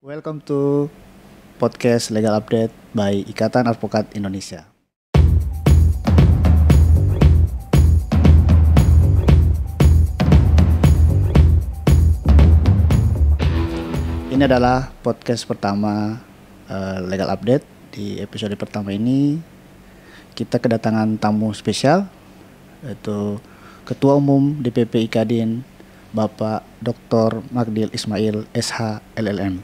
Welcome to podcast Legal Update by Ikatan Advokat Indonesia. Ini adalah podcast pertama Legal Update. Di episode pertama ini kita kedatangan tamu spesial, yaitu Ketua Umum DPP IKADIN, Bapak Dr. Magdil Ismail SH LLM.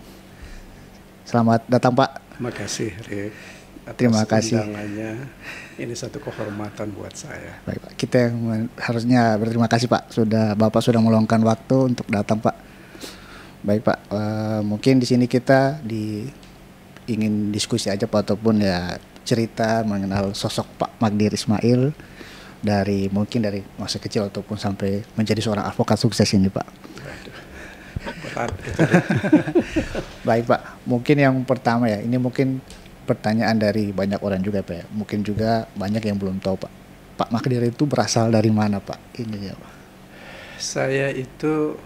Selamat datang Pak. Terima kasih Rick. Terima kasih. Undangannya. Ini satu kehormatan buat saya. Baik Pak, kita yang harusnya berterima kasih Pak. Bapak sudah meluangkan waktu untuk datang Pak. Baik Pak, mungkin di sini kita ingin diskusi aja Pak, ataupun ya cerita mengenal sosok Pak Magdil Ismail dari masa kecil ataupun sampai menjadi seorang advokat sukses ini Pak. Berat itu. Baik Pak, mungkin yang pertama ya, ini mungkin pertanyaan dari banyak orang juga Pak ya. Mungkin juga banyak yang belum tahu Pak. Pak Magdil itu berasal dari mana Pak? Ini ya Pak. Saya itu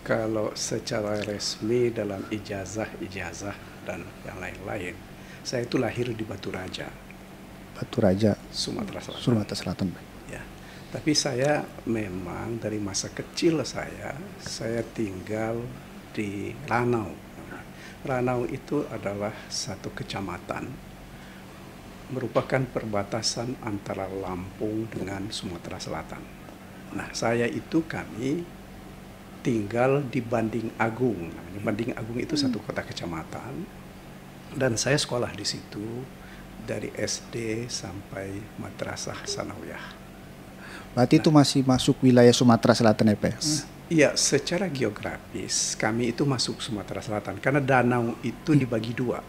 kalau secara resmi dalam ijazah dan yang lain-lain, saya itu lahir di Batu Raja, Sumatera Selatan. Pak. Ya. Tapi saya memang dari masa kecil saya tinggal di Ranau. Ranau itu adalah satu kecamatan, merupakan perbatasan antara Lampung dengan Sumatera Selatan. Nah, kami tinggal di Banding Agung. Banding Agung itu satu kota kecamatan, dan saya sekolah di situ dari SD sampai Madrasah Sanawiyah. Berarti itu masih masuk wilayah Sumatera Selatan ya Pak? Iya, secara geografis kami itu masuk Sumatera Selatan karena danau itu dibagi dua.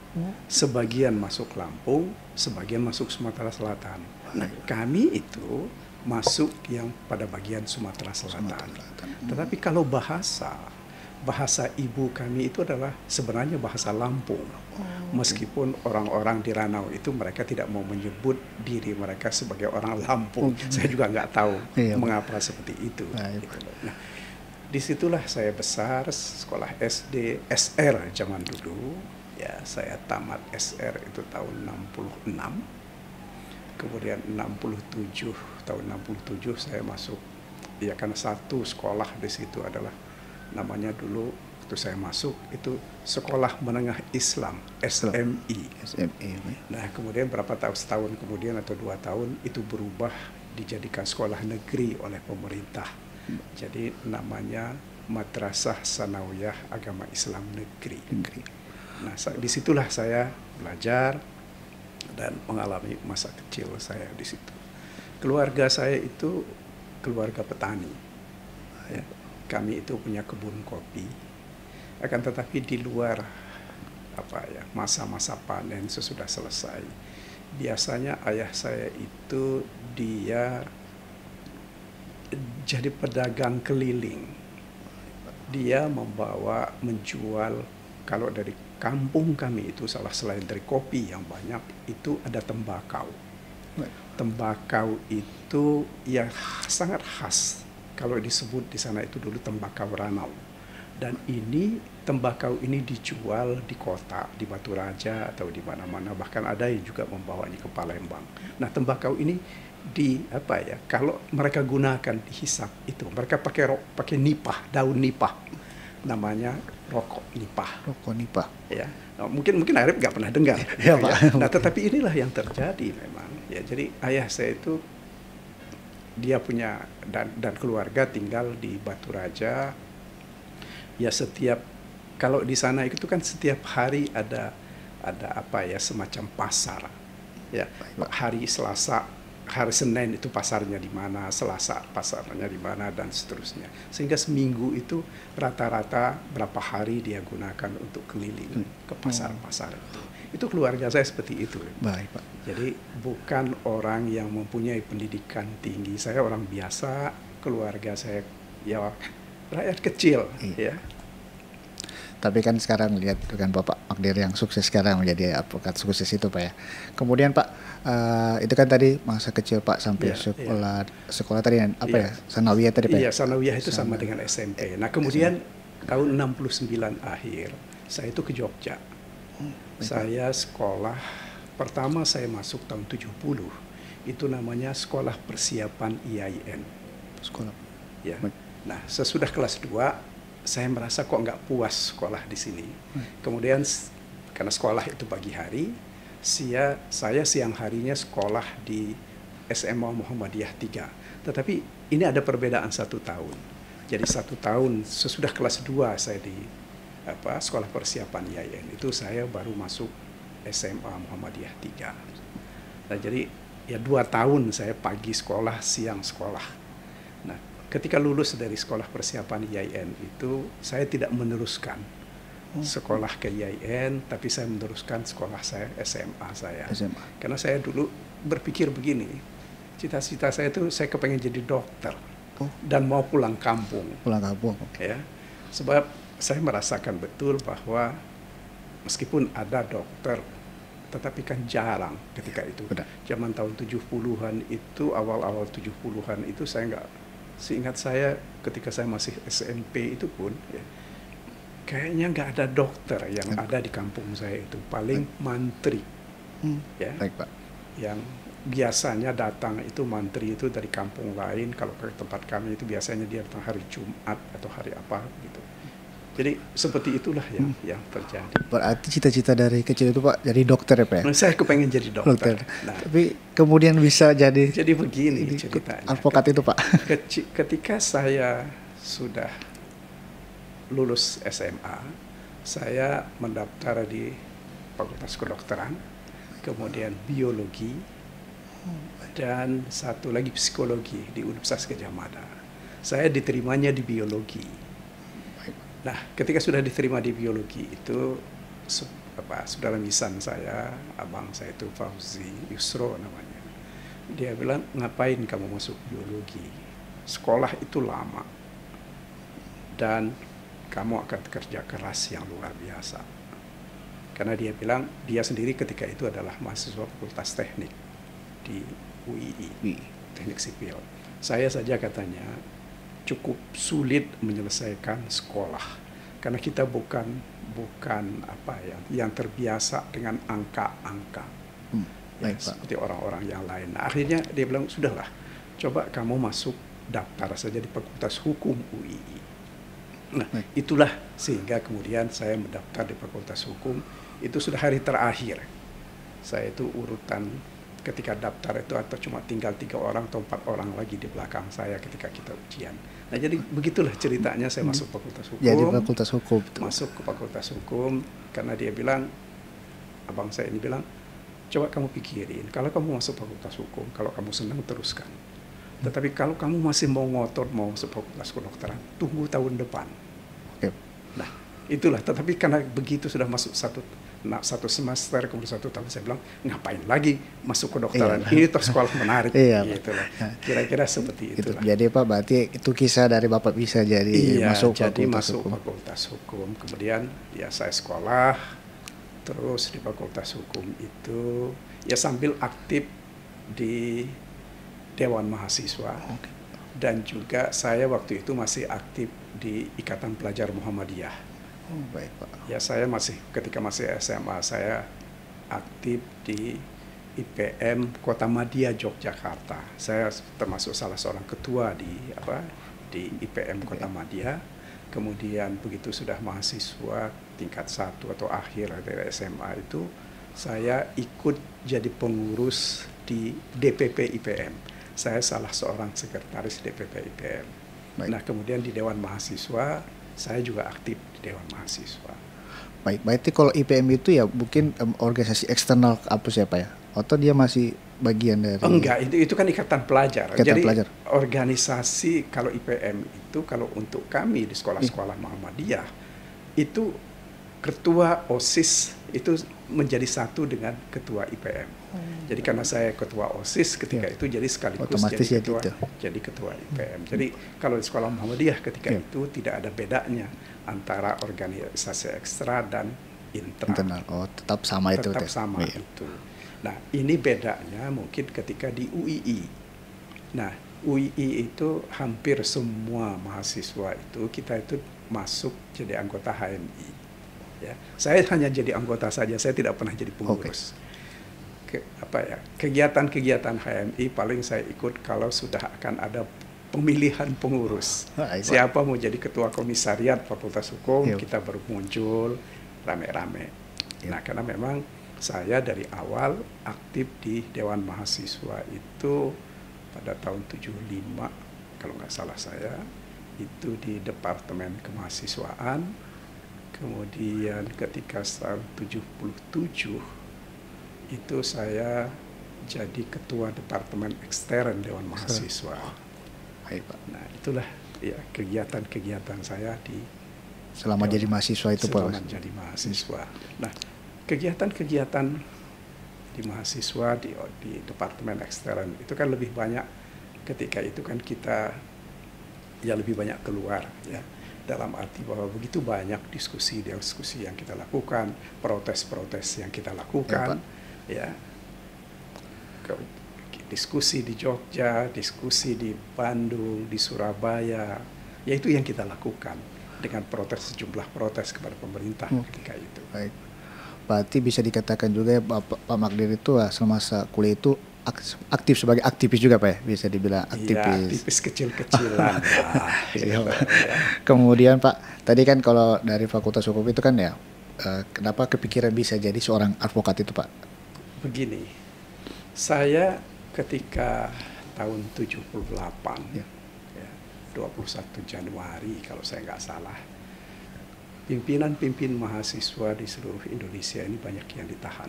Sebagian masuk Lampung, sebagian masuk Sumatera Selatan. Nah, kami itu masuk yang pada bagian Sumatera Selatan. Tetapi kalau bahasa ibu kami itu adalah sebenarnya bahasa Lampung. Meskipun orang-orang di Ranau itu mereka tidak mau menyebut diri mereka sebagai orang Lampung. Saya juga nggak tahu mengapa seperti itu. Gitu. Nah, disitulah saya besar, sekolah SD, SR zaman dulu. Ya, saya tamat SR itu tahun 66. Kemudian tahun 67 saya masuk. Ya, karena satu sekolah di situ adalah namanya dulu waktu saya masuk itu Sekolah Menengah Islam, SMI. Nah, kemudian setahun kemudian atau 2 tahun itu berubah dijadikan sekolah negeri oleh pemerintah. Jadi namanya Madrasah Sanawiyah Agama Islam Negeri. Nah, disitulah saya belajar dan mengalami masa kecil saya di situ. Keluarga saya itu keluarga petani. Ya. Kami itu punya kebun kopi, akan tetapi di luar masa-masa panen sesudah selesai, biasanya ayah saya itu dia jadi pedagang keliling. Dia menjual, kalau dari kampung kami itu selain dari kopi yang banyak, itu ada tembakau. Tembakau itu yang sangat khas. Kalau disebut di sana itu dulu tembakau Ranau. Dan tembakau ini dijual di kota, di Batu Raja atau di mana-mana, bahkan ada yang juga membawanya ke Palembang. Nah, tembakau ini kalau mereka gunakan dihisap itu, mereka pakai nipah, daun nipah. Namanya rokok nipah. Ya. Nah, mungkin Arif nggak pernah dengar. Ya, Pak. Nah, tetapi inilah yang terjadi memang. Ya, jadi ayah saya itu dia punya dan keluarga tinggal di Batu Raja. Ya, kalau di sana itu kan setiap hari ada semacam pasar. Ya, hari Selasa, hari Senin itu pasarnya di mana, Selasa pasarnya di mana, dan seterusnya. Sehingga seminggu itu rata-rata berapa hari dia gunakan untuk keliling ke pasar-pasar itu. Itu keluarga saya seperti itu. Baik Pak. Jadi bukan orang yang mempunyai pendidikan tinggi. Saya orang biasa, keluarga saya ya rakyat kecil. Ya. Tapi kan sekarang lihat dengan Bapak Magdil yang sukses sekarang menjadi advokat sukses itu Pak ya. Kemudian Pak, itu kan tadi masa kecil Pak sampai sekolah tadi Sanawiyah tadi Pak. Iya, Sanawiyah itu sama dengan SMP. Nah, kemudian tahun 69 akhir saya itu ke Jogja. Baik, Saya sekolah, pertama saya masuk tahun 70, itu namanya Sekolah Persiapan IAIN. sekolah. Ya. Baik. Nah, sesudah kelas 2, saya merasa kok nggak puas sekolah di sini. Kemudian, karena sekolah itu pagi hari, saya siang harinya sekolah di SMA Muhammadiyah 3. Tetapi ini ada perbedaan 1 tahun. Jadi 1 tahun sesudah kelas 2 saya di Sekolah Persiapan IAIN, itu saya baru masuk SMA Muhammadiyah 3. Nah, jadi ya 2 tahun saya pagi sekolah, siang sekolah. Nah, ketika lulus dari Sekolah Persiapan IAIN itu saya tidak meneruskan sekolah ke IAIN, tapi saya meneruskan sekolah saya SMA saya. SMA. Karena saya dulu berpikir begini, cita-cita saya itu saya kepengen jadi dokter dan mau pulang kampung. Pulang kampung. Ya, sebab saya merasakan betul bahwa meskipun ada dokter, tetapi kan jarang ketika itu. Benar. Zaman tahun 70-an itu, awal-awal 70-an itu saya nggak, seingat saya ketika saya masih SMP itu pun, ya, kayaknya nggak ada dokter yang ada di kampung saya itu. Paling mantri. Ya, Baik, Pak. yang biasanya datang itu mantri itu dari kampung lain. Kalau ke tempat kami itu biasanya dia datang hari Jumat atau hari apa gitu. Jadi seperti itulah yang terjadi. Berarti cita-cita dari kecil itu Pak jadi dokter ya Pak ya? Nah, saya kepengen jadi dokter. Nah, tapi kemudian bisa jadi begini ceritanya. advokat itu Pak. Ketika saya sudah lulus SMA, saya mendaftar di Fakultas Kedokteran, kemudian biologi, dan satu lagi psikologi di Universitas Gadjah Mada. Saya diterimanya di biologi. Nah, ketika sudah diterima di biologi itu, saudara misan saya, abang saya itu Fauzi Yusro namanya. Dia bilang, ngapain kamu masuk biologi? Sekolah itu lama. Dan kamu akan kerja keras yang luar biasa. Karena dia bilang, dia sendiri ketika itu adalah mahasiswa Fakultas Teknik di UII, Teknik Sipil. Saya saja katanya, cukup sulit menyelesaikan sekolah karena kita bukan yang terbiasa dengan angka-angka ya, seperti orang-orang yang lain. Nah, akhirnya dia bilang sudahlah, coba kamu masuk daftar saja di Fakultas Hukum UII. Nah, itulah sehingga kemudian saya mendaftar di Fakultas Hukum. Itu sudah hari terakhir. Saya itu urutan ketika daftar itu atau cuma tinggal 3 orang atau 4 orang lagi di belakang saya ketika kita ujian. Nah, jadi begitulah ceritanya saya masuk Fakultas Hukum. Jadi Fakultas Hukum. Masuk ke Fakultas Hukum karena dia bilang, abang saya ini bilang, coba kamu pikirin, kalau kamu masuk Fakultas Hukum, kalau kamu senang teruskan. Tetapi kalau kamu masih mau ngotot mau masuk Fakultas Kedokteran, tunggu tahun depan. Oke. Nah, itulah. Tetapi karena begitu sudah masuk satu semester, kemudian 1 tahun, saya bilang ngapain lagi masuk kedokteran, ini toh sekolah menarik. Gitu lah. Kira-kira seperti itu. Jadi Pak, berarti itu kisah dari Bapak bisa jadi masuk Fakultas Hukum. Kemudian ya saya sekolah terus di Fakultas Hukum itu ya sambil aktif di Dewan Mahasiswa. Dan juga saya waktu itu masih aktif di Ikatan Pelajar Muhammadiyah. Baik Pak. Ya, saya ketika masih SMA saya aktif di IPM Kota Madia Yogyakarta. Saya termasuk salah seorang ketua di IPM Kota Madia. Kemudian begitu sudah mahasiswa tingkat 1 atau akhir dari SMA itu, saya ikut jadi pengurus di DPP IPM. Saya salah seorang sekretaris DPP IPM. Nah, kemudian di Dewan Mahasiswa saya juga aktif di Dewan Mahasiswa. Baik, berarti kalau IPM itu ya mungkin organisasi eksternal kampus ya Pak ya? Atau dia masih bagian dari? Enggak, itu kan ikatan pelajar. Ikatan Jadi pelajar. Organisasi kalau IPM itu, kalau untuk kami di sekolah-sekolah Muhammadiyah, itu ketua OSIS itu menjadi satu dengan ketua IPM. Jadi karena saya ketua OSIS ketika itu, jadi sekaligus jadi ketua IPM. Jadi kalau di sekolah Muhammadiyah ketika itu tidak ada bedanya antara organisasi ekstra dan internal. Oh, tetap sama itu. Tetap sama itu. Nah, ini bedanya mungkin ketika di UII. Nah, UII itu hampir semua mahasiswa itu kita itu masuk jadi anggota HMI. Ya, saya hanya jadi anggota saja, saya tidak pernah jadi pengurus. Kegiatan-kegiatan HMI paling saya ikut kalau sudah akan ada pemilihan pengurus. Siapa mau jadi ketua komisariat Fakultas Hukum, kita baru muncul rame-rame. Nah, karena memang saya dari awal aktif di Dewan Mahasiswa itu pada tahun 75, kalau nggak salah saya, itu di Departemen Kemahasiswaan. Kemudian ketika tahun 77 itu saya jadi ketua Departemen Ekstern Dewan Mahasiswa. Nah, itulah ya kegiatan-kegiatan saya di selama jadi mahasiswa itu, Pak. Selama jadi mahasiswa. Nah, kegiatan-kegiatan di mahasiswa di Departemen Ekstern itu kan lebih banyak, ketika itu kan kita ya lebih banyak keluar ya, dalam arti bahwa begitu banyak diskusi yang kita lakukan, protes-protes yang kita lakukan ya, diskusi di Jogja, diskusi di Bandung, di Surabaya, ya itu yang kita lakukan dengan sejumlah protes kepada pemerintah ketika itu. Baik. Berarti bisa dikatakan juga ya, Pak Magdir itu semasa kuliah itu aktif sebagai aktivis juga, Pak ya? Bisa dibilang aktivis. Iya, aktivis kecil-kecilan. Gitu, ya. Kemudian Pak, tadi kan kalau dari Fakultas Hukum itu kan ya, kenapa kepikiran bisa jadi seorang advokat itu, Pak? Begini, saya ketika tahun 78, ya, 21 Januari kalau saya nggak salah, pimpinan mahasiswa di seluruh Indonesia ini banyak yang ditahan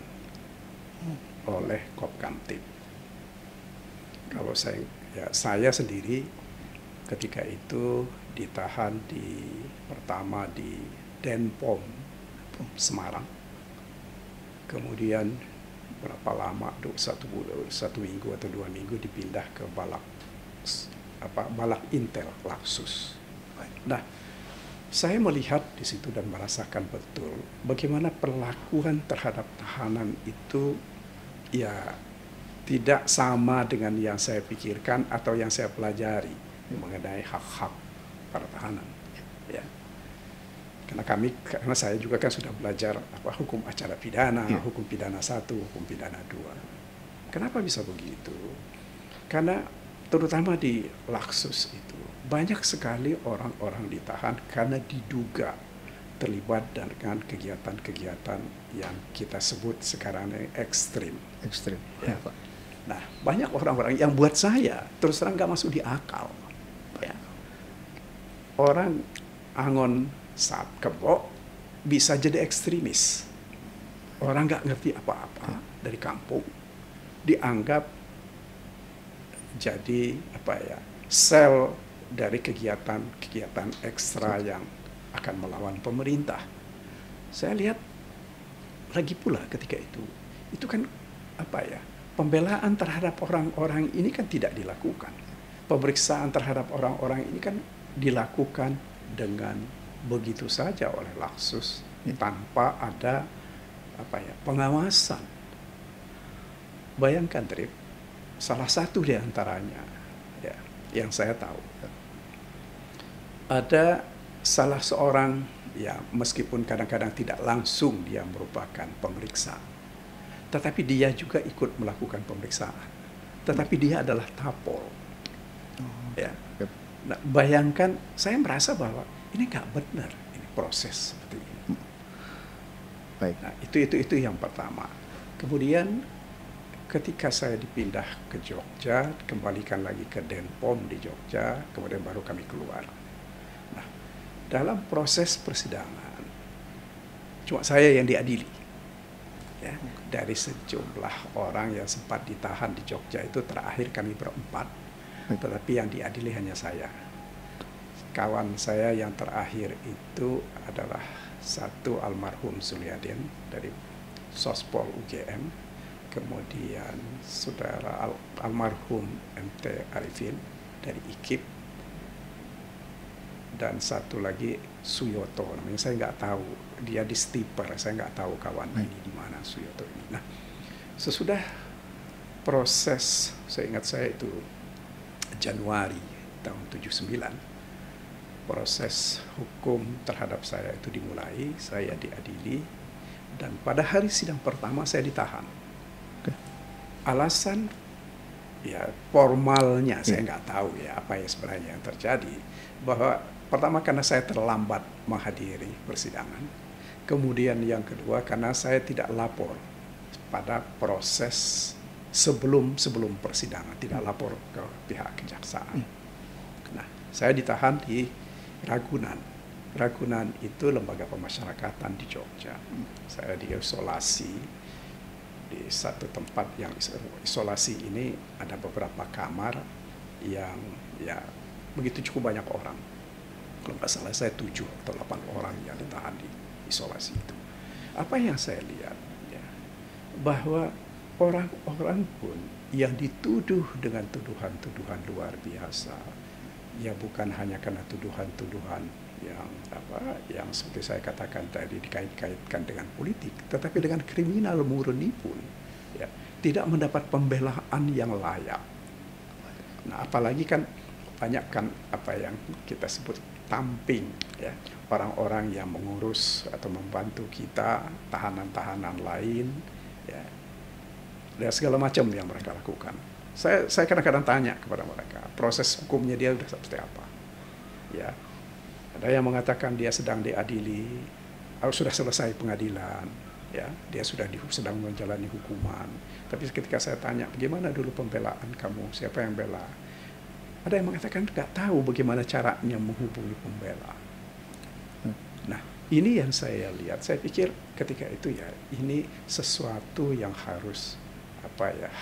oleh Kopkamtib. Kalau saya sendiri ketika itu ditahan pertama di Denpom Semarang, kemudian berapa lama, satu minggu atau 2 minggu dipindah ke Balak Intel Laksus. Nah, saya melihat di situ dan merasakan betul bagaimana perlakuan terhadap tahanan itu ya tidak sama dengan yang saya pikirkan atau yang saya pelajari mengenai hak-hak para tahanan. Ya. Karena saya juga kan sudah belajar hukum acara pidana, hukum pidana 1, hukum pidana 2. Kenapa bisa begitu? Karena terutama di Laksus itu banyak sekali orang-orang ditahan karena diduga terlibat dengan kegiatan-kegiatan yang kita sebut sekarang ini ekstrim. Ya. Nah, banyak orang-orang yang buat saya terus terang nggak masuk di akal. Ya. Orang Angon Sap Kebo bisa jadi ekstremis. Orang nggak ngerti apa-apa dari kampung dianggap jadi sel dari kegiatan ekstra yang akan melawan pemerintah. Saya lihat lagi pula ketika itu kan pembelaan terhadap orang-orang ini kan tidak dilakukan. Pemeriksaan terhadap orang-orang ini kan dilakukan dengan begitu saja oleh Laksus tanpa ada pengawasan. Bayangkan, Trip, salah satu di antaranya ya, yang saya tahu ada salah seorang ya, meskipun kadang-kadang tidak langsung dia merupakan pemeriksa, tetapi dia juga ikut melakukan pemeriksaan. Tetapi dia adalah tapol. Ya. Nah, bayangkan, saya merasa bahwa ini nggak benar, ini proses seperti ini. Baik. Nah, itu yang pertama. Kemudian ketika saya dipindah ke Jogja, kembalikan lagi ke Denpom di Jogja, kemudian baru kami keluar. Nah, dalam proses persidangan, cuma saya yang diadili. Ya, dari sejumlah orang yang sempat ditahan di Jogja itu terakhir kami berempat, tetapi yang diadili hanya saya. Kawan saya yang terakhir itu adalah satu almarhum Sulyadin dari Sospol UGM, kemudian saudara almarhum MT Arifin dari IKIP, dan satu lagi Suyoto, namanya saya nggak tahu, dia di Stiper, saya nggak tahu kawan ini di mana Suyoto ini. Nah, sesudah proses, saya ingat saya itu Januari tahun 79, proses hukum terhadap saya itu dimulai, saya diadili, dan pada hari sidang pertama saya ditahan. Alasan ya formalnya saya nggak tahu ya apa yang sebenarnya yang terjadi, bahwa pertama karena saya terlambat menghadiri persidangan, kemudian yang kedua karena saya tidak lapor pada proses sebelum persidangan, tidak lapor ke pihak kejaksaan. Nah, saya ditahan di Ragunan. Ragunan itu lembaga pemasyarakatan di Jogja. Saya diisolasi di satu tempat yang isolasi ini ada beberapa kamar yang ya begitu cukup banyak orang. Kalau nggak salah saya 7 atau 8 orang yang ditahan di isolasi itu. Apa yang saya lihat ya, bahwa orang-orang pun yang dituduh dengan tuduhan-tuduhan luar biasa, ya bukan hanya karena tuduhan-tuduhan yang seperti saya katakan tadi dikait-kaitkan dengan politik, tetapi dengan kriminal murni pun ya tidak mendapat pembelaan yang layak. Nah, apalagi kan banyak kan apa yang kita sebut tamping ya, orang-orang yang mengurus atau membantu kita, tahanan-tahanan lain ya, dan segala macam yang mereka lakukan. Saya kadang-kadang tanya kepada mereka, proses hukumnya dia sudah seperti apa? Ya, ada yang mengatakan dia sedang diadili, sudah selesai pengadilan, ya, dia sedang menjalani hukuman. Tapi ketika saya tanya, bagaimana dulu pembelaan kamu? Siapa yang bela? Ada yang mengatakan nggak tahu bagaimana caranya menghubungi pembela. Nah, ini yang saya lihat. Saya pikir ketika itu ya, ini sesuatu yang harus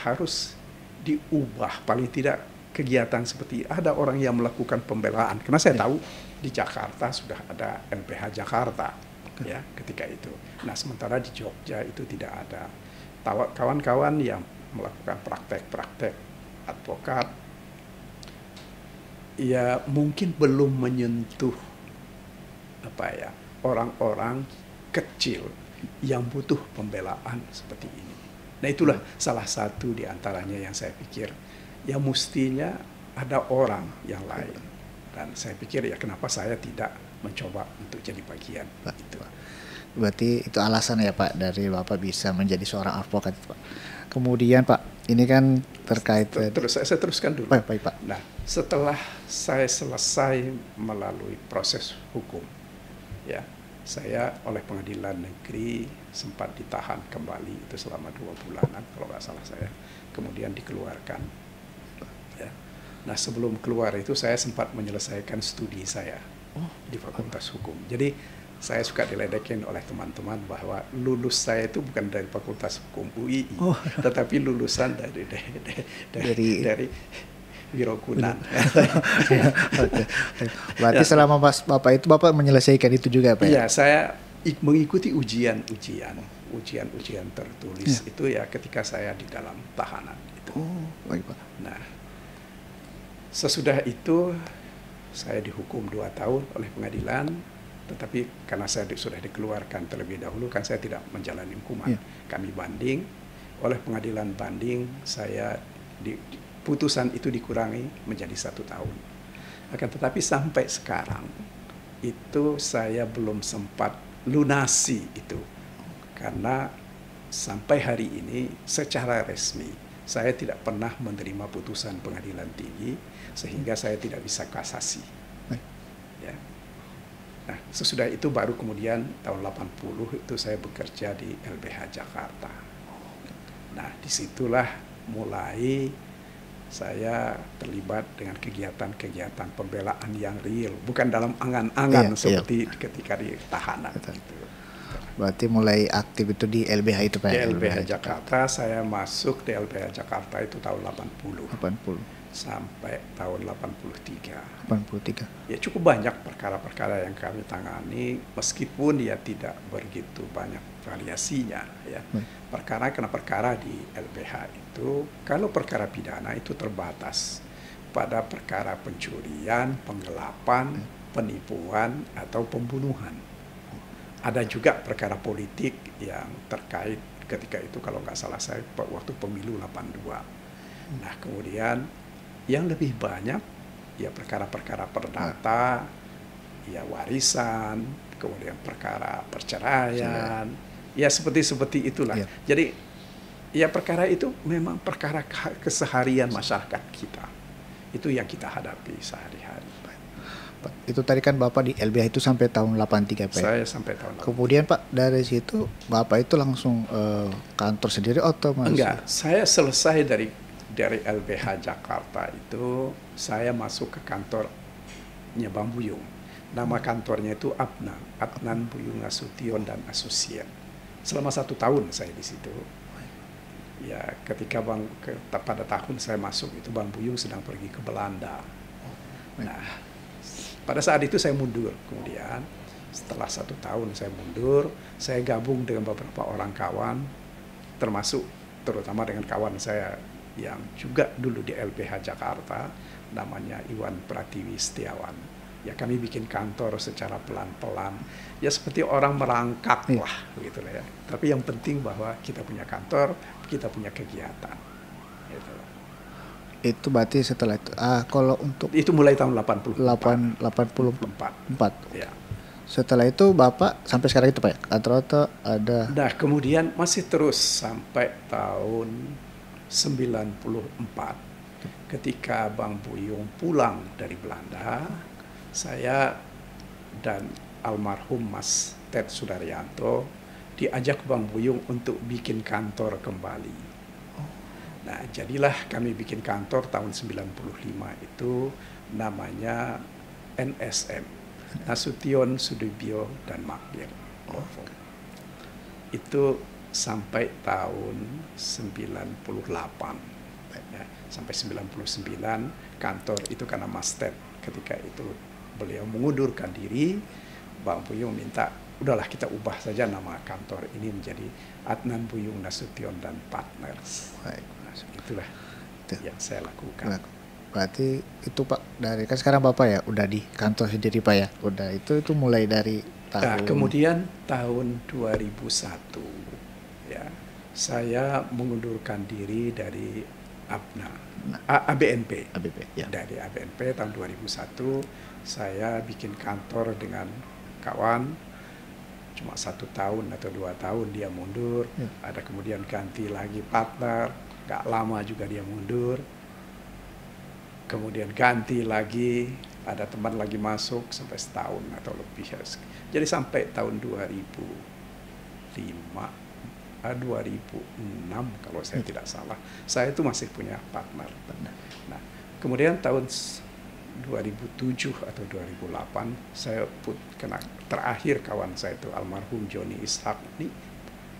harus diubah, paling tidak kegiatan seperti ada orang yang melakukan pembelaan, karena saya tahu di Jakarta sudah ada LBH Jakarta ya ketika itu. Nah, sementara di Jogja itu tidak ada. Kawan-kawan yang melakukan praktek-praktek advokat ya mungkin belum menyentuh orang-orang kecil yang butuh pembelaan seperti ini. Nah, itulah salah satu di antaranya yang saya pikir ya mestinya ada orang yang lain. Dan saya pikir ya kenapa saya tidak mencoba untuk jadi bagian itu. Berarti itu alasan ya Pak dari Bapak bisa menjadi seorang advokat Pak. Kemudian Pak, ini kan terkait saya teruskan dulu. Baik Pak. Nah, setelah saya selesai melalui proses hukum ya, saya oleh pengadilan negeri sempat ditahan kembali itu selama 2 bulanan kalau nggak salah saya, kemudian dikeluarkan ya. Nah, sebelum keluar itu saya sempat menyelesaikan studi saya di Fakultas Hukum. Jadi saya suka diledekin oleh teman-teman bahwa lulus saya itu bukan dari Fakultas Hukum UII, tetapi lulusan dari Wirokunan. Berarti selama Bapak itu Bapak menyelesaikan itu juga Pak? Iya, saya mengikuti ujian tertulis itu ya ketika saya di dalam tahanan itu. Oh, baik Pak. Nah, sesudah itu saya dihukum 2 tahun oleh pengadilan, tetapi karena saya sudah dikeluarkan terlebih dahulu kan saya tidak menjalani hukuman. Kami banding, oleh pengadilan banding saya putusan itu dikurangi menjadi 1 tahun. Akan tetapi sampai sekarang itu saya belum sempat lunasi itu, karena sampai hari ini secara resmi saya tidak pernah menerima putusan pengadilan tinggi sehingga saya tidak bisa kasasi. Ya. Nah, sesudah itu baru kemudian tahun 80 itu saya bekerja di LBH Jakarta. Nah, disitulah mulai saya terlibat dengan kegiatan-kegiatan pembelaan yang real, bukan dalam angan-angan seperti ketika di tahanan. Gitu. Berarti mulai aktif itu di LBH itu Pak? Di LBH Jakarta, saya masuk di LBH Jakarta itu tahun 80 sampai tahun 83. Ya cukup banyak perkara-perkara yang kami tangani, meskipun ya tidak begitu banyak variasinya ya. Karena perkara di LBH itu, kalau perkara pidana itu terbatas pada perkara pencurian, penggelapan, penipuan atau pembunuhan. Ada juga perkara politik yang terkait ketika itu kalau nggak salah saya waktu pemilu 82. Nah, kemudian yang lebih banyak ya perkara-perkara perdata, ya warisan, kemudian perkara perceraian, ya seperti itulah. Iya. Jadi ya perkara itu memang perkara keseharian masyarakat kita. Itu yang kita hadapi sehari-hari. Pak, itu tadi kan Bapak di LBH itu sampai tahun 83 Pak. Saya sampai tahun lalu. Kemudian Pak dari situ Bapak itu langsung kantor sendiri atau masih? Enggak, saya selesai dari LBH Jakarta itu saya masuk ke kantornya Bang Buyung. Nama kantornya itu Adnan Buyung Nasution dan Asosiat. Selama 1 tahun saya di situ. Ya, ketika pada tahun saya masuk itu Bang Buyung sedang pergi ke Belanda. Nah, pada saat itu saya mundur. Kemudian setelah 1 tahun saya mundur, saya gabung dengan beberapa orang kawan, termasuk terutama dengan kawan saya yang juga dulu di LBH Jakarta, namanya Iwan Pratiwi Setiawan. Ya kami bikin kantor secara pelan-pelan, ya seperti orang merangkak lah, gitu lah ya. Tapi yang penting bahwa kita punya kantor, kita punya kegiatan. Gitu. Itu berarti setelah itu, kalau untuk itu mulai tahun 84. 84. Ya. Setelah itu Bapak sampai sekarang itu Pak ya, kantor atau ada? Nah kemudian masih terus sampai tahun 94 ketika Bang Buyung pulang dari Belanda, saya dan almarhum Mas Ted Sudaryanto diajak Bang Buyung untuk bikin kantor kembali. Nah, jadilah kami bikin kantor tahun 95 itu namanya NSM, Nasution Sudibyo dan Makbir. Itu sampai tahun 98. Ya, sampai 99 kantor itu karena Mas Ted ketika itu beliau mengundurkan diri, Bang Buyung minta, udahlah kita ubah saja nama kantor ini menjadi Adnan Buyung Nasution dan Partners. Baik. Nah, itulah yang saya lakukan. Berarti itu Pak, dari kan sekarang Bapak ya udah di kantor sendiri Pak ya, udah itu mulai dari tahun. Nah, kemudian tahun 2001 ya saya mengundurkan diri dari ABNP. Ya. Dari ABNP tahun 2001 saya bikin kantor dengan kawan, cuma 1 tahun atau 2 tahun dia mundur, ada kemudian ganti lagi partner, gak lama juga dia mundur, kemudian ganti lagi, ada teman lagi masuk sampai setahun atau lebih. Jadi sampai tahun 2006 kalau saya tidak salah, saya itu masih punya partner. Nah, kemudian tahun 2007 atau 2008 saya terakhir kawan saya itu almarhum Joni Ishak ini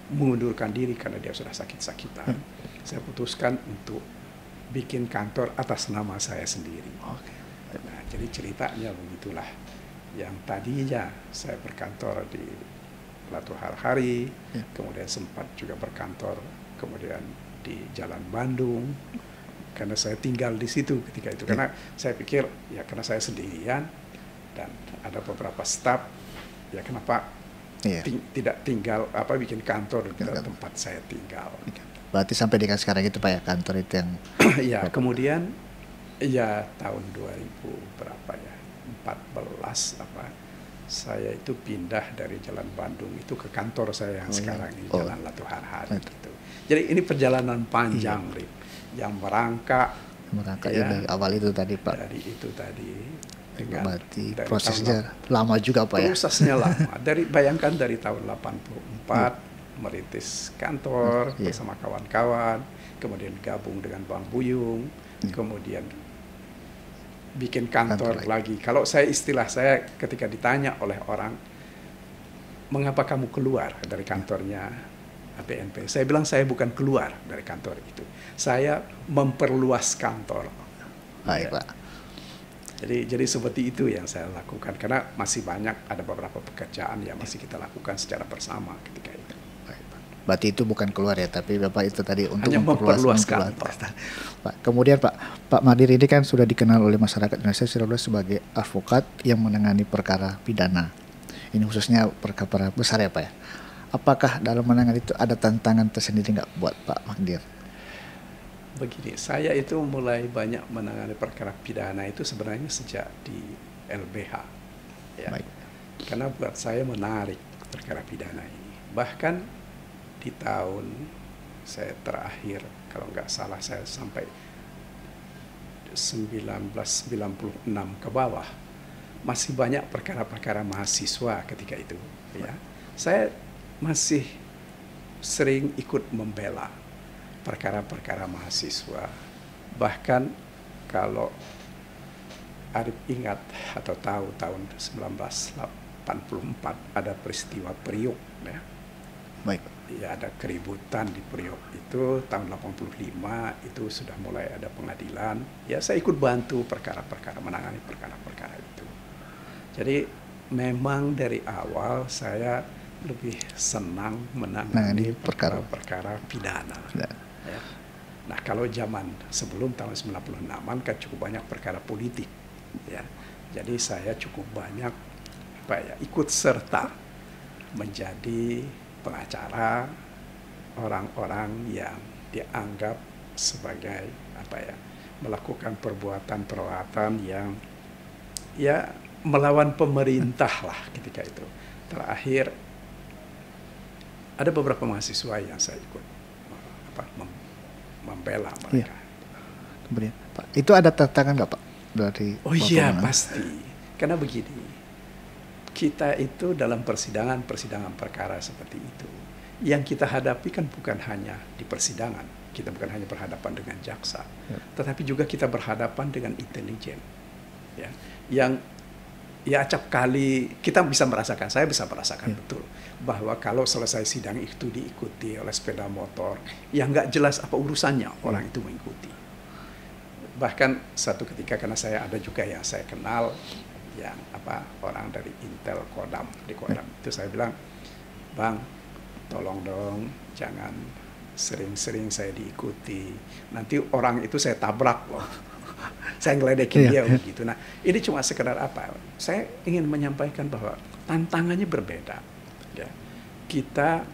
mengundurkan diri karena dia sudah sakit-sakitan. Saya putuskan untuk bikin kantor atas nama saya sendiri. Nah, jadi ceritanya begitulah. Yang tadinya saya berkantor di Latu Harhari, kemudian sempat juga berkantor kemudian di Jalan Bandung, karena saya tinggal di situ ketika itu, karena saya pikir ya karena saya sendirian dan ada beberapa staf, ya kenapa tidak tinggal bikin kantor di tempat saya tinggal. Berarti sampai dengan sekarang itu Pak ya kantor itu yang ya kemudian ya tahun 2000 berapa ya 14 saya itu pindah dari Jalan Bandung itu ke kantor saya yang sekarang di Jalan Latu Harhari gitu. Jadi ini perjalanan panjang, Rip, yang merangkak ya, dari awal itu tadi Pak. Dari itu tadi. Berarti prosesnya lama juga Pak ya. Prosesnya lama. Bayangkan dari tahun 84 merintis kantor bersama kawan-kawan, kemudian gabung dengan Bang Buyung, kemudian bikin kantor lagi. Kalau istilah saya ketika ditanya oleh orang, mengapa kamu keluar dari kantornya ABNP? Saya bilang saya bukan keluar dari kantor itu. Saya memperluas kantor. Baik, Pak. Jadi seperti itu yang saya lakukan karena masih banyak ada beberapa pekerjaan yang masih kita lakukan secara bersama ketika itu. Berarti itu bukan keluar ya, tapi Bapak itu tadi untuk memperluas kantor. Pak, kemudian Pak Madir ini kan sudah dikenal oleh masyarakat Indonesia sebagai advokat yang menangani perkara pidana. Ini khususnya perkara besar ya Pak ya. Apakah dalam menangani itu ada tantangan tersendiri nggak buat Pak Magdir? Begini, saya itu mulai banyak menangani perkara pidana itu sebenarnya sejak di LBH. Ya. Baik. Karena buat saya menarik perkara pidana ini. Bahkan di tahun saya terakhir, kalau nggak salah saya sampai 1996 ke bawah, masih banyak perkara-perkara mahasiswa ketika itu. Ya. Saya masih sering ikut membela perkara-perkara mahasiswa. Bahkan kalau Arif ingat atau tahu tahun 1984 ada peristiwa Priok, ya. Baik. Ya, ada keributan di Priok itu tahun 85 itu sudah mulai ada pengadilan. Ya, saya ikut bantu perkara-perkara, menangani perkara-perkara itu. Jadi memang dari awal saya lebih senang menangani perkara-perkara pidana. Ya. Nah, kalau zaman sebelum tahun 96-an kan cukup banyak perkara politik, ya. Jadi saya cukup banyak ikut serta menjadi pengacara orang-orang yang dianggap sebagai melakukan perbuatan-perbuatan yang ya melawan pemerintah lah ketika itu. Terakhir ada beberapa mahasiswa yang saya ikut membela mereka. Iya. Kemudian, Pak, itu ada tantangan nggak, Pak, dari? Oh iya, pasti. Karena begini, kita itu dalam persidangan perkara seperti itu, yang kita hadapi kan bukan hanya di persidangan, kita bukan hanya berhadapan dengan jaksa, tetapi juga kita berhadapan dengan intelijen, ya, yang ya acap kali kita bisa merasakan, saya bisa merasakan betul bahwa kalau selesai sidang itu diikuti oleh sepeda motor yang nggak jelas apa urusannya orang itu mengikuti. Bahkan satu ketika, karena saya ada juga yang saya kenal yang orang dari Intel Kodam, di Kodam itu saya bilang, Bang, tolong dong jangan sering-sering saya diikuti, nanti orang itu saya tabrak loh. Saya ngeledekin dia begitu. Nah, ini cuma sekedar saya ingin menyampaikan bahwa tantangannya berbeda. Ya. Kita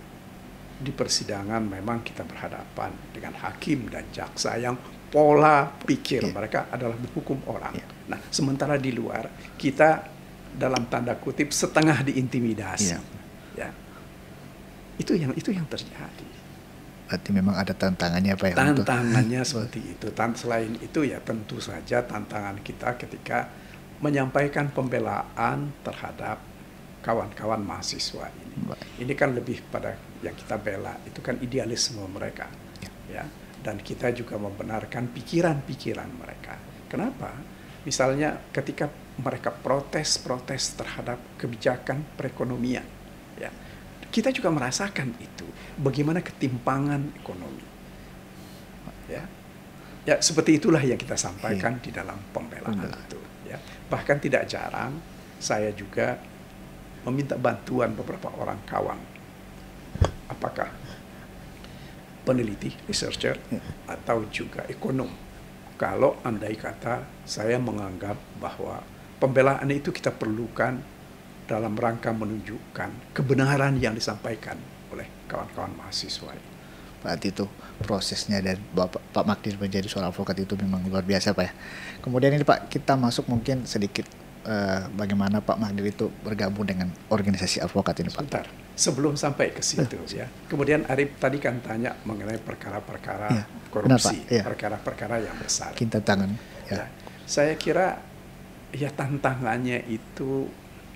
di persidangan memang kita berhadapan dengan hakim dan jaksa yang pola pikir mereka adalah menghukum orang. Nah, sementara di luar kita dalam tanda kutip setengah diintimidasi. Ya. Itu yang terjadi. Berarti memang ada tantangannya, Pak, ya? Tantangannya seperti itu. Selain itu ya tentu saja tantangan kita ketika menyampaikan pembelaan terhadap kawan-kawan mahasiswa ini. Ini kan lebih pada yang kita bela itu kan idealisme mereka, ya. Dan kita juga membenarkan pikiran-pikiran mereka. Kenapa? Misalnya ketika mereka protes terhadap kebijakan perekonomian, ya. Kita juga merasakan itu, bagaimana ketimpangan ekonomi. Ya, seperti itulah yang kita sampaikan di dalam pembelaan itu. Ya. Bahkan tidak jarang saya juga meminta bantuan beberapa orang kawan, apakah peneliti, researcher, atau juga ekonom. Kalau andai kata saya menganggap bahwa pembelaan itu kita perlukan dalam rangka menunjukkan kebenaran yang disampaikan oleh kawan-kawan mahasiswa. Berarti itu prosesnya dari Pak Magdir menjadi seorang advokat itu memang luar biasa, Pak, ya. Kemudian ini, Pak, kita masuk mungkin sedikit bagaimana Pak Magdir itu bergabung dengan organisasi advokat ini, Pak. Sebentar, sebelum sampai ke situ ya. Kemudian Arif tadi kan tanya mengenai perkara-perkara korupsi, perkara-perkara yang besar. Tantangan. Ya. Saya kira ya tantangannya itu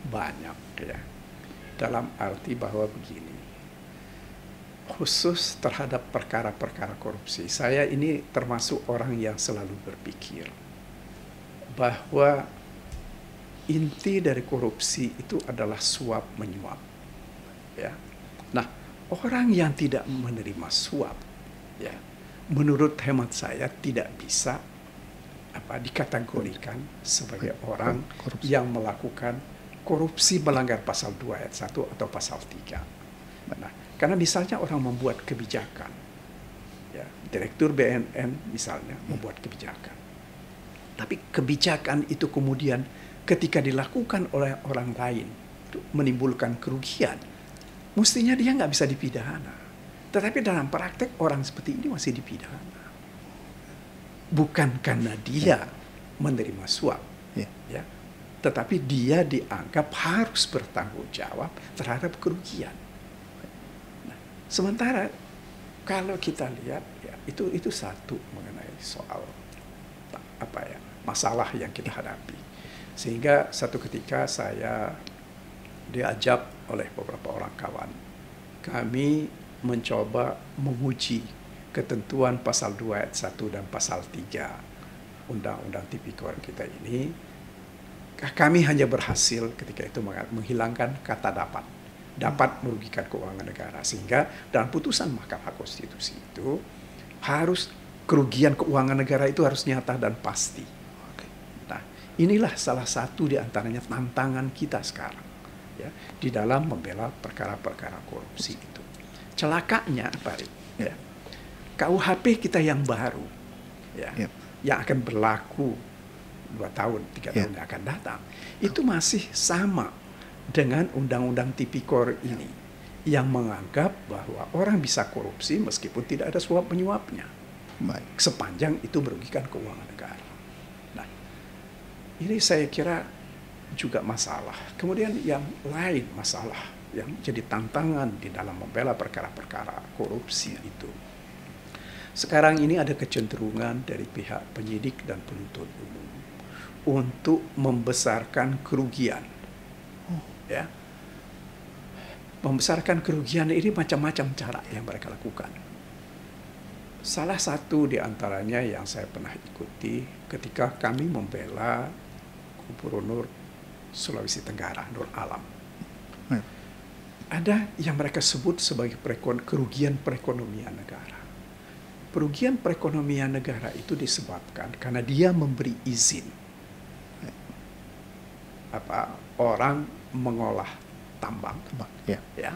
banyak, ya, dalam arti bahwa begini, khusus terhadap perkara-perkara korupsi, saya ini termasuk orang yang selalu berpikir bahwa inti dari korupsi itu adalah suap menyuap, ya. Nah, orang yang tidak menerima suap, ya, menurut hemat saya tidak bisa dikategorikan sebagai orang korupsi yang melakukan korupsi melanggar pasal 2 ayat 1 atau pasal 3. Nah, karena misalnya orang membuat kebijakan, ya, Direktur BNN misalnya membuat kebijakan, tapi kebijakan itu kemudian ketika dilakukan oleh orang lain itu menimbulkan kerugian, mestinya dia nggak bisa dipidana. Tetapi dalam praktek orang seperti ini masih dipidana, bukan karena dia menerima suap, ya. tetapi dia dianggap harus bertanggung jawab terhadap kerugian. Nah, sementara kalau kita lihat ya itu satu mengenai soal apa ya masalah yang kita hadapi. Sehingga satu ketika saya diajak oleh beberapa orang kawan, kami mencoba menguji ketentuan pasal 2 ayat 1 dan pasal 3 Undang-Undang Tipikor kita ini. Kami hanya berhasil ketika itu menghilangkan kata dapat merugikan keuangan negara, sehingga dalam putusan Mahkamah Konstitusi itu harus kerugian keuangan negara itu harus nyata dan pasti. Nah, inilah salah satu di antaranya tantangan kita sekarang ya di dalam membela perkara-perkara korupsi itu. Celakanya Pak Rik, ya, KUHP kita yang baru ya, yang akan berlaku 2 tahun, 3 tahun yang akan datang, itu masih sama dengan Undang-Undang Tipikor ini yang menganggap bahwa orang bisa korupsi meskipun tidak ada suap menyuapnya, sepanjang itu merugikan keuangan negara. Nah, ini saya kira juga masalah. Kemudian yang lain masalah yang jadi tantangan di dalam membela perkara-perkara korupsi itu. Sekarang ini ada kecenderungan dari pihak penyidik dan penuntut umum untuk membesarkan kerugian. Ya. Membesarkan kerugian ini macam-macam cara yang mereka lakukan. Salah satu di antaranya yang saya pernah ikuti ketika kami membela Gubernur Sulawesi Tenggara, Nur Alam. Ada yang mereka sebut sebagai kerugian perekonomian negara. Kerugian perekonomian negara itu disebabkan karena dia memberi izin orang mengolah tambang, ya.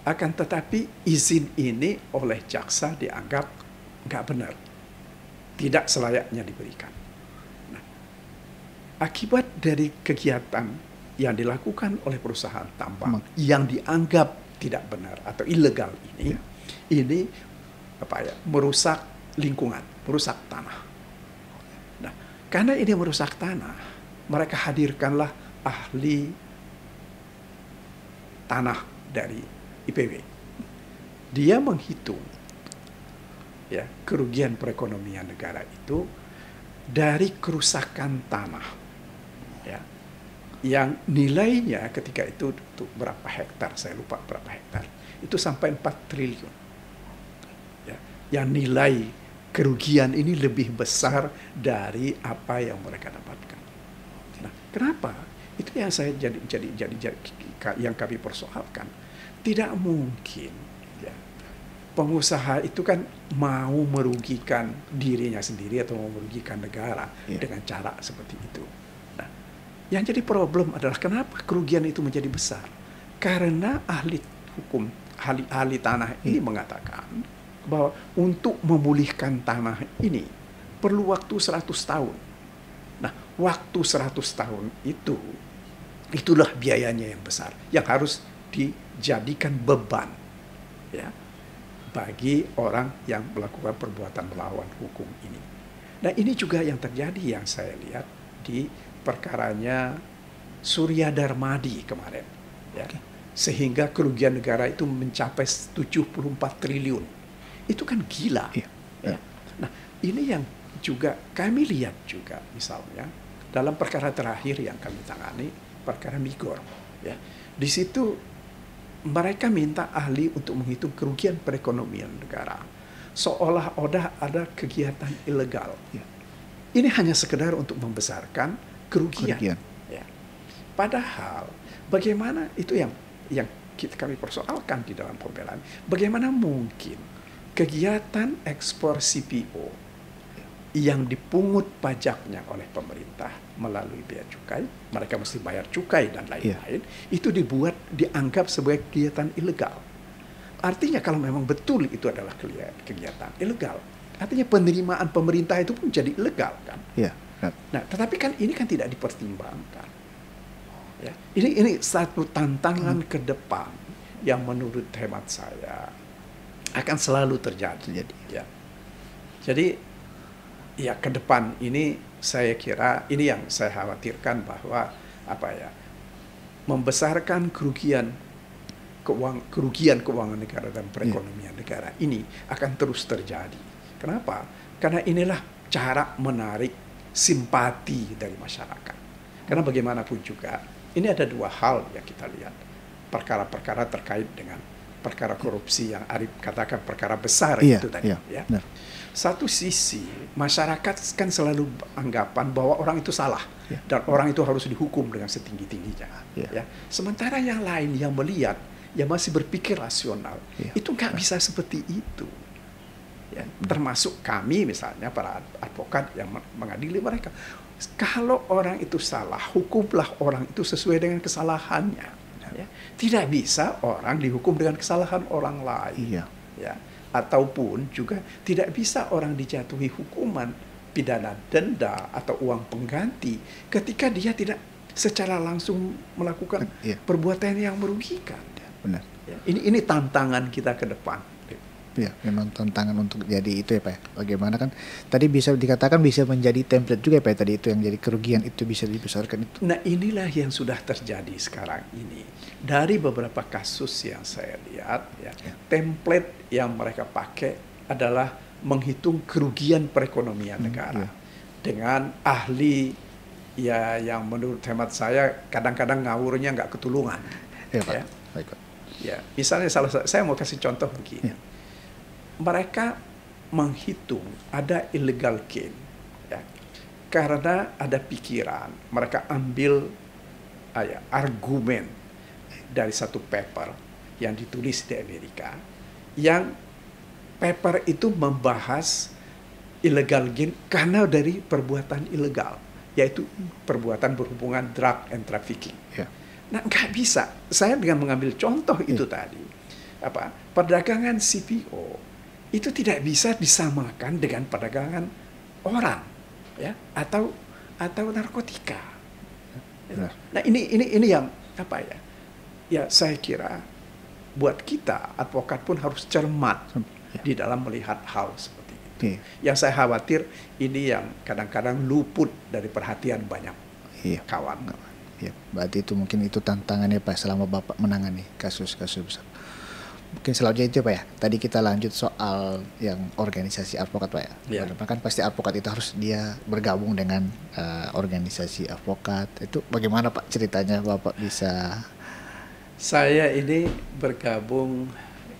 Akan tetapi izin ini oleh jaksa dianggap nggak benar, tidak selayaknya diberikan. Nah, akibat dari kegiatan yang dilakukan oleh perusahaan tambang yang dianggap tidak benar atau ilegal ini merusak lingkungan, merusak tanah. Nah, karena ini merusak tanah, mereka hadirkanlah ahli tanah dari IPB. Dia menghitung ya kerugian perekonomian negara itu dari kerusakan tanah, ya, yang nilainya ketika itu berapa hektar, saya lupa berapa hektar, itu sampai 4 triliun. Ya, yang nilai kerugian ini lebih besar dari apa yang mereka dapatkan. Nah, kenapa? Itu yang saya jadi yang kami persoalkan. Tidak mungkin ya, pengusaha itu kan mau merugikan dirinya sendiri atau mau merugikan negara dengan cara seperti itu. Nah, yang jadi problem adalah kenapa kerugian itu menjadi besar? Karena ahli hukum, ahli tanah ini mengatakan bahwa untuk memulihkan tanah ini perlu waktu 100 tahun. Nah, waktu 100 tahun itulah biayanya yang besar, yang harus dijadikan beban ya bagi orang yang melakukan perbuatan melawan hukum ini. Nah, ini juga yang terjadi yang saya lihat di perkaranya Surya Darmadi kemarin ya. Sehingga kerugian negara itu mencapai 74 triliun. Itu kan gila. Ya. Nah, ini yang juga kami lihat juga misalnya dalam perkara terakhir yang kami tangani, perkara Migor. Ya. Di situ mereka minta ahli untuk menghitung kerugian perekonomian negara. Seolah-olah ada kegiatan ilegal. Ya. Ini hanya sekedar untuk membesarkan kerugian. Ya. Padahal bagaimana itu yang kami persoalkan di dalam pembelaan. Bagaimana mungkin kegiatan ekspor CPO yang dipungut pajaknya oleh pemerintah melalui bea cukai, mereka mesti bayar cukai dan lain-lain, itu dianggap sebagai kegiatan ilegal. Artinya kalau memang betul itu adalah kegiatan ilegal, artinya penerimaan pemerintah itu pun jadi ilegal kan? Nah, tetapi kan ini kan tidak dipertimbangkan. Ya, ini satu tantangan ke depan yang menurut hemat saya akan selalu terjadi. Ya. Jadi ya ke depan ini saya kira ini yang saya khawatirkan bahwa apa ya, membesarkan kerugian keuangan negara dan perekonomian negara ini akan terus terjadi. Kenapa? Karena inilah cara menarik simpati dari masyarakat. Karena bagaimanapun juga, ini ada dua hal yang kita lihat. Perkara-perkara terkait dengan perkara korupsi yang Arif katakan perkara besar itu tadi. Ya. Satu sisi, masyarakat kan selalu anggapan bahwa orang itu salah. Dan orang itu harus dihukum dengan setinggi-tingginya. Ya. Sementara yang lain yang melihat, yang masih berpikir rasional, itu nggak bisa seperti itu. Ya. Termasuk kami misalnya, para advokat yang mengadili mereka. Kalau orang itu salah, hukumlah orang itu sesuai dengan kesalahannya. Ya. Tidak bisa orang dihukum dengan kesalahan orang lain. Ya. Ataupun juga tidak bisa orang dijatuhi hukuman pidana denda atau uang pengganti ketika dia tidak secara langsung melakukan perbuatan yang merugikan. Benar. Ya. Ini tantangan kita ke depan. Ya, memang tantangan untuk jadi itu ya Pak ya. Bagaimana kan tadi bisa dikatakan bisa menjadi template juga ya Pak ya, tadi itu yang jadi kerugian itu bisa dibesarkan itu. Nah inilah yang sudah terjadi sekarang ini. Dari beberapa kasus yang saya lihat ya. Template yang mereka pakai adalah menghitung kerugian perekonomian negara. Dengan ahli ya yang menurut hemat saya kadang-kadang ngawurnya nggak ketulungan. Ya, Pak. Ya. Baik, Pak. Ya, misalnya saya mau kasih contoh begini. Mereka menghitung ada illegal gain ya, karena ada pikiran. Mereka ambil argumen dari satu paper yang ditulis di Amerika, yang paper itu membahas illegal gain karena dari perbuatan ilegal, yaitu perbuatan berhubungan drug and trafficking. Nah, nggak bisa. Saya dengan mengambil contoh itu tadi, perdagangan CPO itu tidak bisa disamakan dengan perdagangan orang, ya, atau narkotika. Nah, ini yang ya saya kira buat kita advokat pun harus cermat di dalam melihat hal seperti itu. Yang saya khawatir ini yang kadang-kadang luput dari perhatian banyak kawan. Ya, berarti itu mungkin itu tantangannya Pak selama Bapak menangani kasus-kasus besar. Mungkin selanjutnya itu Pak ya. Tadi kita lanjut soal yang organisasi advokat Pak ya. Kan pasti advokat itu harus dia bergabung dengan organisasi advokat. Itu bagaimana Pak ceritanya Bapak bisa? Saya ini bergabung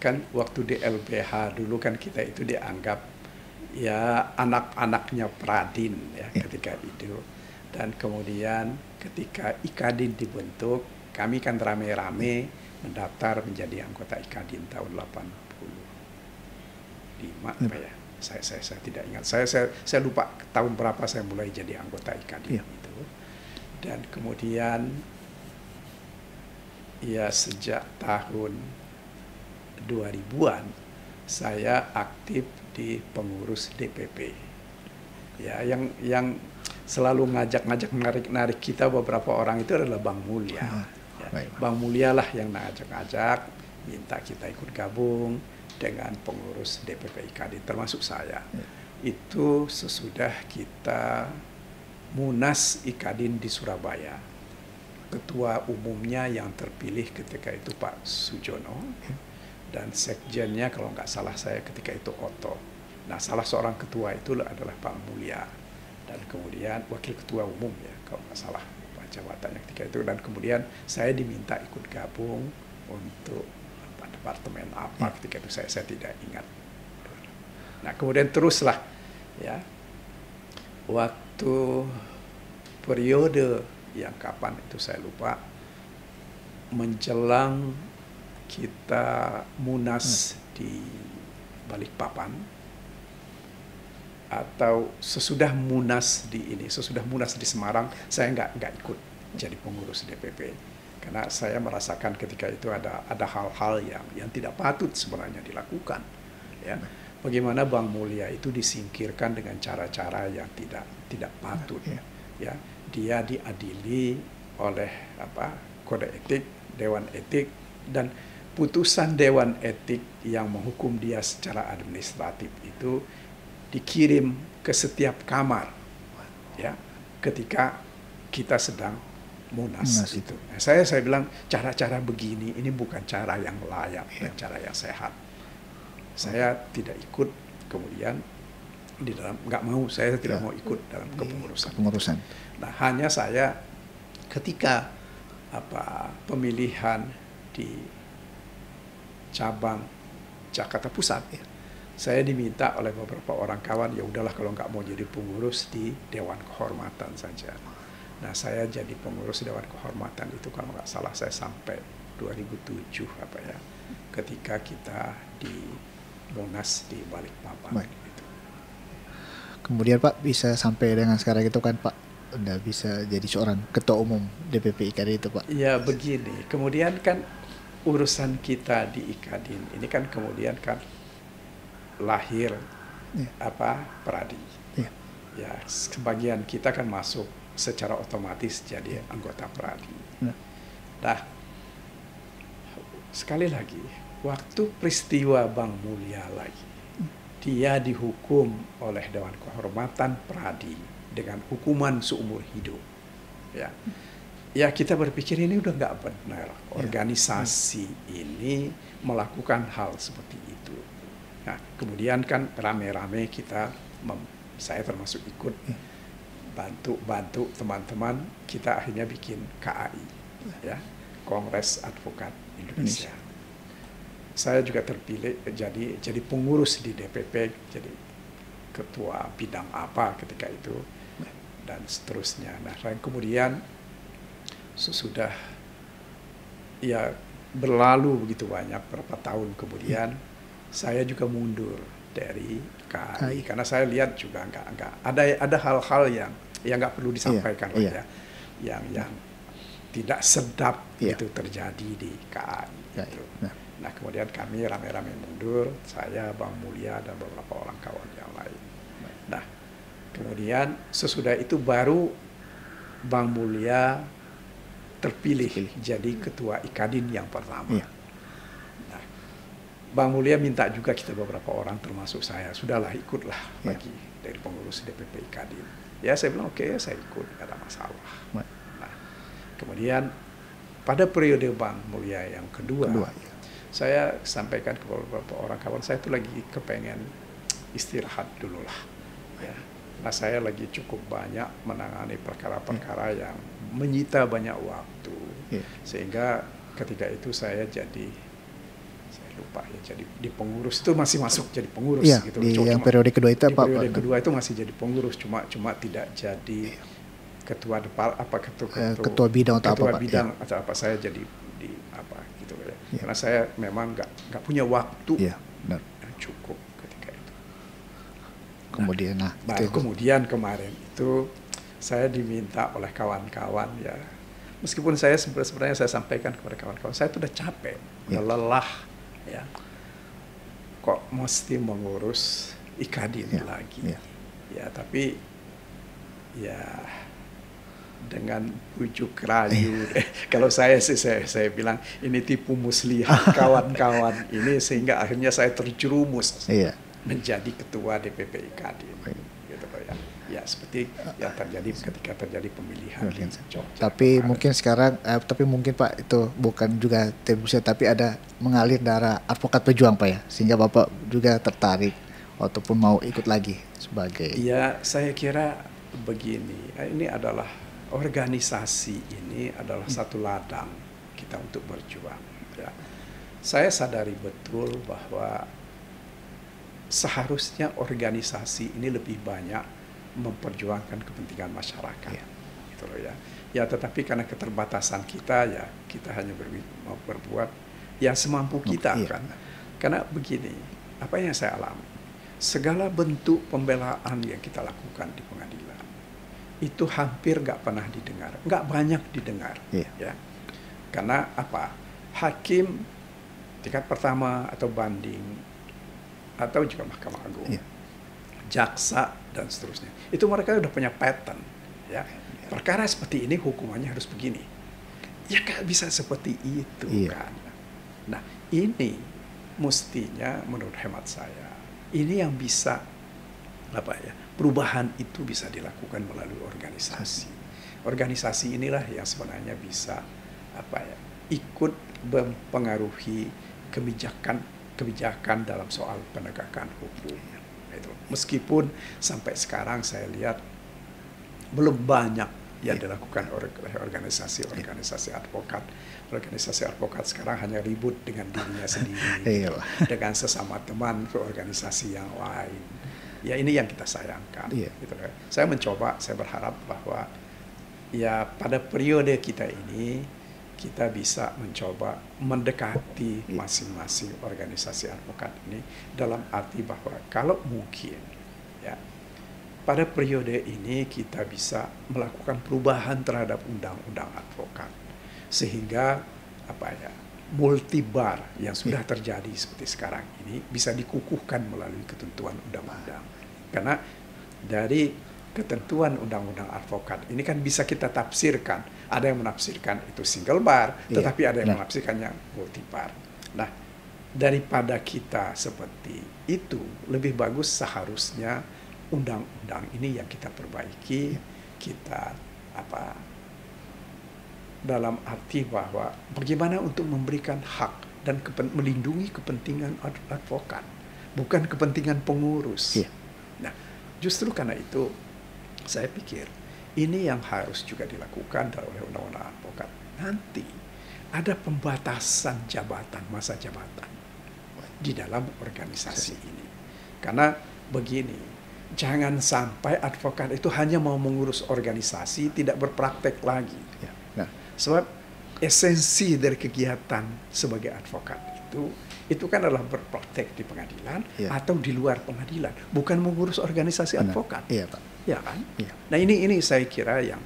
kan waktu di LBH dulu kan kita itu dianggap ya anak-anaknya Pradin ya ketika itu. Dan kemudian ketika IKADIN dibentuk, kami kan rame-rame mendaftar menjadi anggota IKADIN tahun 85 apa ya? Saya tidak ingat. Saya lupa tahun berapa saya mulai jadi anggota IKADIN itu. Dan kemudian ya sejak tahun 2000-an saya aktif di pengurus DPP. Ya, yang selalu ngajak-ngajak narik kita beberapa orang itu adalah Bang Mulya. Bang Mulya lah yang ngajak-ngajak, minta kita ikut gabung dengan pengurus DPP IKADIN, termasuk saya. Itu sesudah kita Munas IKADIN di Surabaya. Ketua umumnya yang terpilih ketika itu Pak Sujono, dan sekjennya kalau nggak salah saya ketika itu Otto. Nah, salah seorang ketua itu adalah Pak Mulya. Dan kemudian wakil ketua umum ya kalau nggak salah jabatannya ketika itu, dan kemudian saya diminta ikut gabung untuk departemen apa ketika itu saya tidak ingat. Nah kemudian teruslah ya waktu periode yang kapan itu saya lupa, menjelang kita Munas di Balikpapan atau sesudah Munas di Semarang, saya nggak ikut jadi pengurus DPP karena saya merasakan ketika itu ada hal-hal yang tidak patut sebenarnya dilakukan. Ya, bagaimana Bang Mulya itu disingkirkan dengan cara-cara yang tidak patut. Ya, dia diadili oleh kode etik, dewan etik, dan putusan dewan etik yang menghukum dia secara administratif itu dikirim ke setiap kamar ya ketika kita sedang Munas Munas itu. Nah, saya bilang cara-cara begini ini bukan cara yang layak dan cara yang sehat. Saya tidak ikut, kemudian di dalam nggak mau, saya tidak mau ikut dalam kepengurusan. Nah, hanya saya ketika pemilihan di cabang Jakarta Pusat, saya diminta oleh beberapa orang kawan, ya udahlah kalau nggak mau jadi pengurus di Dewan Kehormatan saja. Nah, saya jadi pengurus Dewan Kehormatan itu kalau nggak salah saya sampai 2007 ketika kita di Monas di Balikpapan. Gitu. Kemudian Pak bisa sampai dengan sekarang itu kan Pak udah bisa jadi seorang ketua umum DPP IKADIN itu Pak. Ya begini, kemudian kan urusan kita di IKADIN ini kan kemudian kan lahir Pradi. Ya sebagian kita kan masuk secara otomatis jadi anggota Pradi. Nah, sekali lagi, waktu peristiwa Bang Mulya lagi, dia dihukum oleh Dewan Kehormatan Pradi dengan hukuman seumur hidup. Ya kita berpikir ini udah nggak benar. Organisasi ini melakukan hal seperti itu. Nah, kemudian kan rame-rame kita, saya termasuk ikut bantu teman-teman, kita akhirnya bikin KAI, Kongres Advokat Indonesia. Saya juga terpilih jadi pengurus di DPP, jadi ketua bidang apa ketika itu dan seterusnya. Nah, kemudian sesudah ya berlalu begitu banyak berapa tahun kemudian saya juga mundur dari KAI karena saya lihat juga nggak ada hal-hal yang nggak perlu disampaikan yang tidak sedap itu terjadi di KAI gitu. Nah, kemudian kami rame-rame mundur, saya, Bang Mulya dan beberapa orang kawan yang lain. Nah, kemudian sesudah itu baru Bang Mulya terpilih jadi ketua IKADIN yang pertama. Nah, Bang Mulya minta juga kita beberapa orang termasuk saya, sudahlah ikutlah lagi dari pengurus DPP IKADIN. Ya saya bilang oke, saya ikut, tidak ada masalah. Nah, kemudian pada periode Bang Mulya yang kedua saya sampaikan ke beberapa orang kawan saya itu lagi kepengen istirahat dulu lah. Nah, saya lagi cukup banyak menangani perkara-perkara yang menyita banyak waktu, sehingga ketika itu saya lupa jadi di pengurus itu masih masuk jadi pengurus gitu. Di yang periode kedua itu apa? Periode kedua itu masih jadi pengurus, cuma tidak jadi ketua ketua bidang atau ketua bidang atau apa, saya jadi di apa gitu karena saya memang nggak punya waktu yang cukup ketika itu. Kemudian kemudian kemarin itu saya diminta oleh kawan-kawan meskipun saya sebenarnya saya sampaikan kepada kawan-kawan saya itu udah capek, udah lelah kok mesti mengurus IKADIN lagi. Tapi dengan bujuk rayu kalau saya bilang ini tipu muslihat kawan-kawan ini, sehingga akhirnya saya terjerumus menjadi ketua DPP IKADIN gitu ya seperti yang terjadi ketika terjadi pemilihan di Jogja. Tapi mungkin sekarang tapi mungkin Pak itu bukan juga tipu muslihat, tapi ada mengalir darah advokat pejuang Pak ya, sehingga Bapak juga tertarik ataupun mau ikut lagi sebagai saya kira begini, ini adalah organisasi ini adalah satu ladang kita untuk berjuang. Saya sadari betul bahwa seharusnya organisasi ini lebih banyak memperjuangkan kepentingan masyarakat, gitu loh tetapi karena keterbatasan kita kita hanya berbuat yang semampu kita kan. Karena begini, apa yang saya alami, segala bentuk pembelaan yang kita lakukan di pengadilan itu hampir nggak pernah didengar, nggak banyak didengar, karena apa? Hakim tingkat pertama atau banding atau juga Mahkamah Agung, jaksa dan seterusnya, itu mereka udah punya pattern, perkara seperti ini hukumannya harus begini, nggak bisa seperti itu kan. Nah, ini mestinya menurut hemat saya ini yang bisa perubahan itu bisa dilakukan melalui organisasi. organisasi inilah yang sebenarnya bisa ikut mempengaruhi kebijakan dalam soal penegakan hukum. Itu. Meskipun sampai sekarang saya lihat belum banyak yang dilakukan oleh organisasi advokat. Organisasi advokat sekarang hanya ribut dengan dirinya sendiri, dengan sesama teman ke organisasi yang lain. Ya ini yang kita sayangkan. Gitu. Saya berharap bahwa ya pada periode kita ini kita bisa mencoba mendekati masing-masing organisasi advokat ini dalam arti bahwa kalau mungkin ya pada periode ini kita bisa melakukan perubahan terhadap undang-undang advokat sehingga multibar yang sudah terjadi seperti sekarang ini bisa dikukuhkan melalui ketentuan undang-undang. Karena dari ketentuan undang-undang advokat ini kan bisa kita tafsirkan. Ada yang menafsirkan itu single bar, tetapi ada yang menafsirkannya multibar. Nah, daripada kita seperti itu, lebih bagus seharusnya undang-undang ini yang kita perbaiki, kita dalam arti bahwa bagaimana untuk memberikan hak dan melindungi kepentingan advokat, bukan kepentingan pengurus. Nah, justru karena itu saya pikir ini yang harus juga dilakukan oleh undang-undang advokat. Nanti ada pembatasan jabatan, masa jabatan di dalam organisasi ini. Karena begini, jangan sampai advokat itu hanya mau mengurus organisasi, tidak berpraktek lagi. Sebab esensi dari kegiatan sebagai advokat itu kan adalah berpraktek di pengadilan atau di luar pengadilan, bukan mengurus organisasi advokat. Pak. Ya kan? Nah ini saya kira yang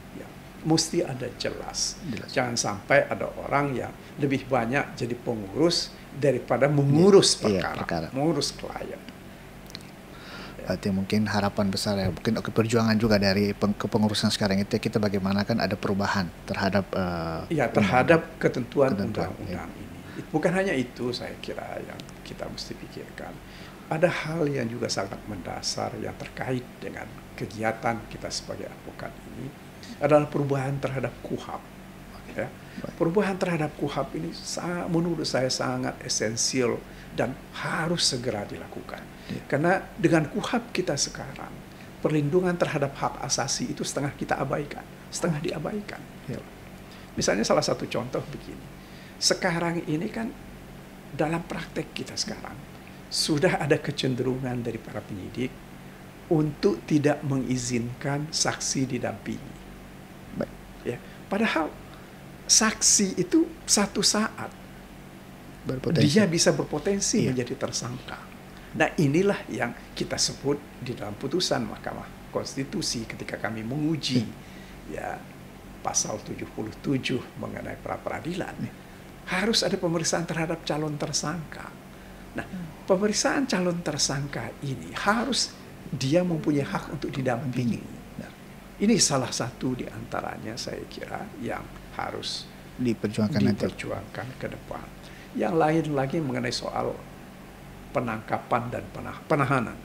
mesti ada jelas. Jangan sampai ada orang yang lebih banyak jadi pengurus daripada mengurus perkara, mengurus klien. Berarti mungkin harapan besar ya, mungkin perjuangan juga dari kepengurusan sekarang itu kita bagaimana kan ada perubahan terhadap terhadap ketentuan undang-undang ini. Bukan hanya itu saya kira yang kita mesti pikirkan. Ada hal yang juga sangat mendasar yang terkait dengan kegiatan kita sebagai advokat ini adalah perubahan terhadap KUHAP. Ya. Perubahan terhadap KUHAP ini menurut saya sangat esensial dan harus segera dilakukan. Karena dengan KUHAP kita sekarang, perlindungan terhadap hak asasi itu setengah kita abaikan, setengah diabaikan. Misalnya salah satu contoh begini. Sekarang ini kan dalam praktek kita sekarang, sudah ada kecenderungan dari para penyidik untuk tidak mengizinkan saksi didampingi. Ya, padahal saksi itu satu saat dia bisa berpotensi menjadi tersangka. Nah inilah yang kita sebut di dalam putusan Mahkamah Konstitusi ketika kami menguji pasal 77 mengenai pra-peradilan. Harus ada pemeriksaan terhadap calon tersangka. Nah, pemeriksaan calon tersangka ini harus dia mempunyai hak untuk didampingi. Ini salah satu di antaranya saya kira yang harus diperjuangkan ke depan. Yang lain lagi mengenai soal penangkapan dan penahanan.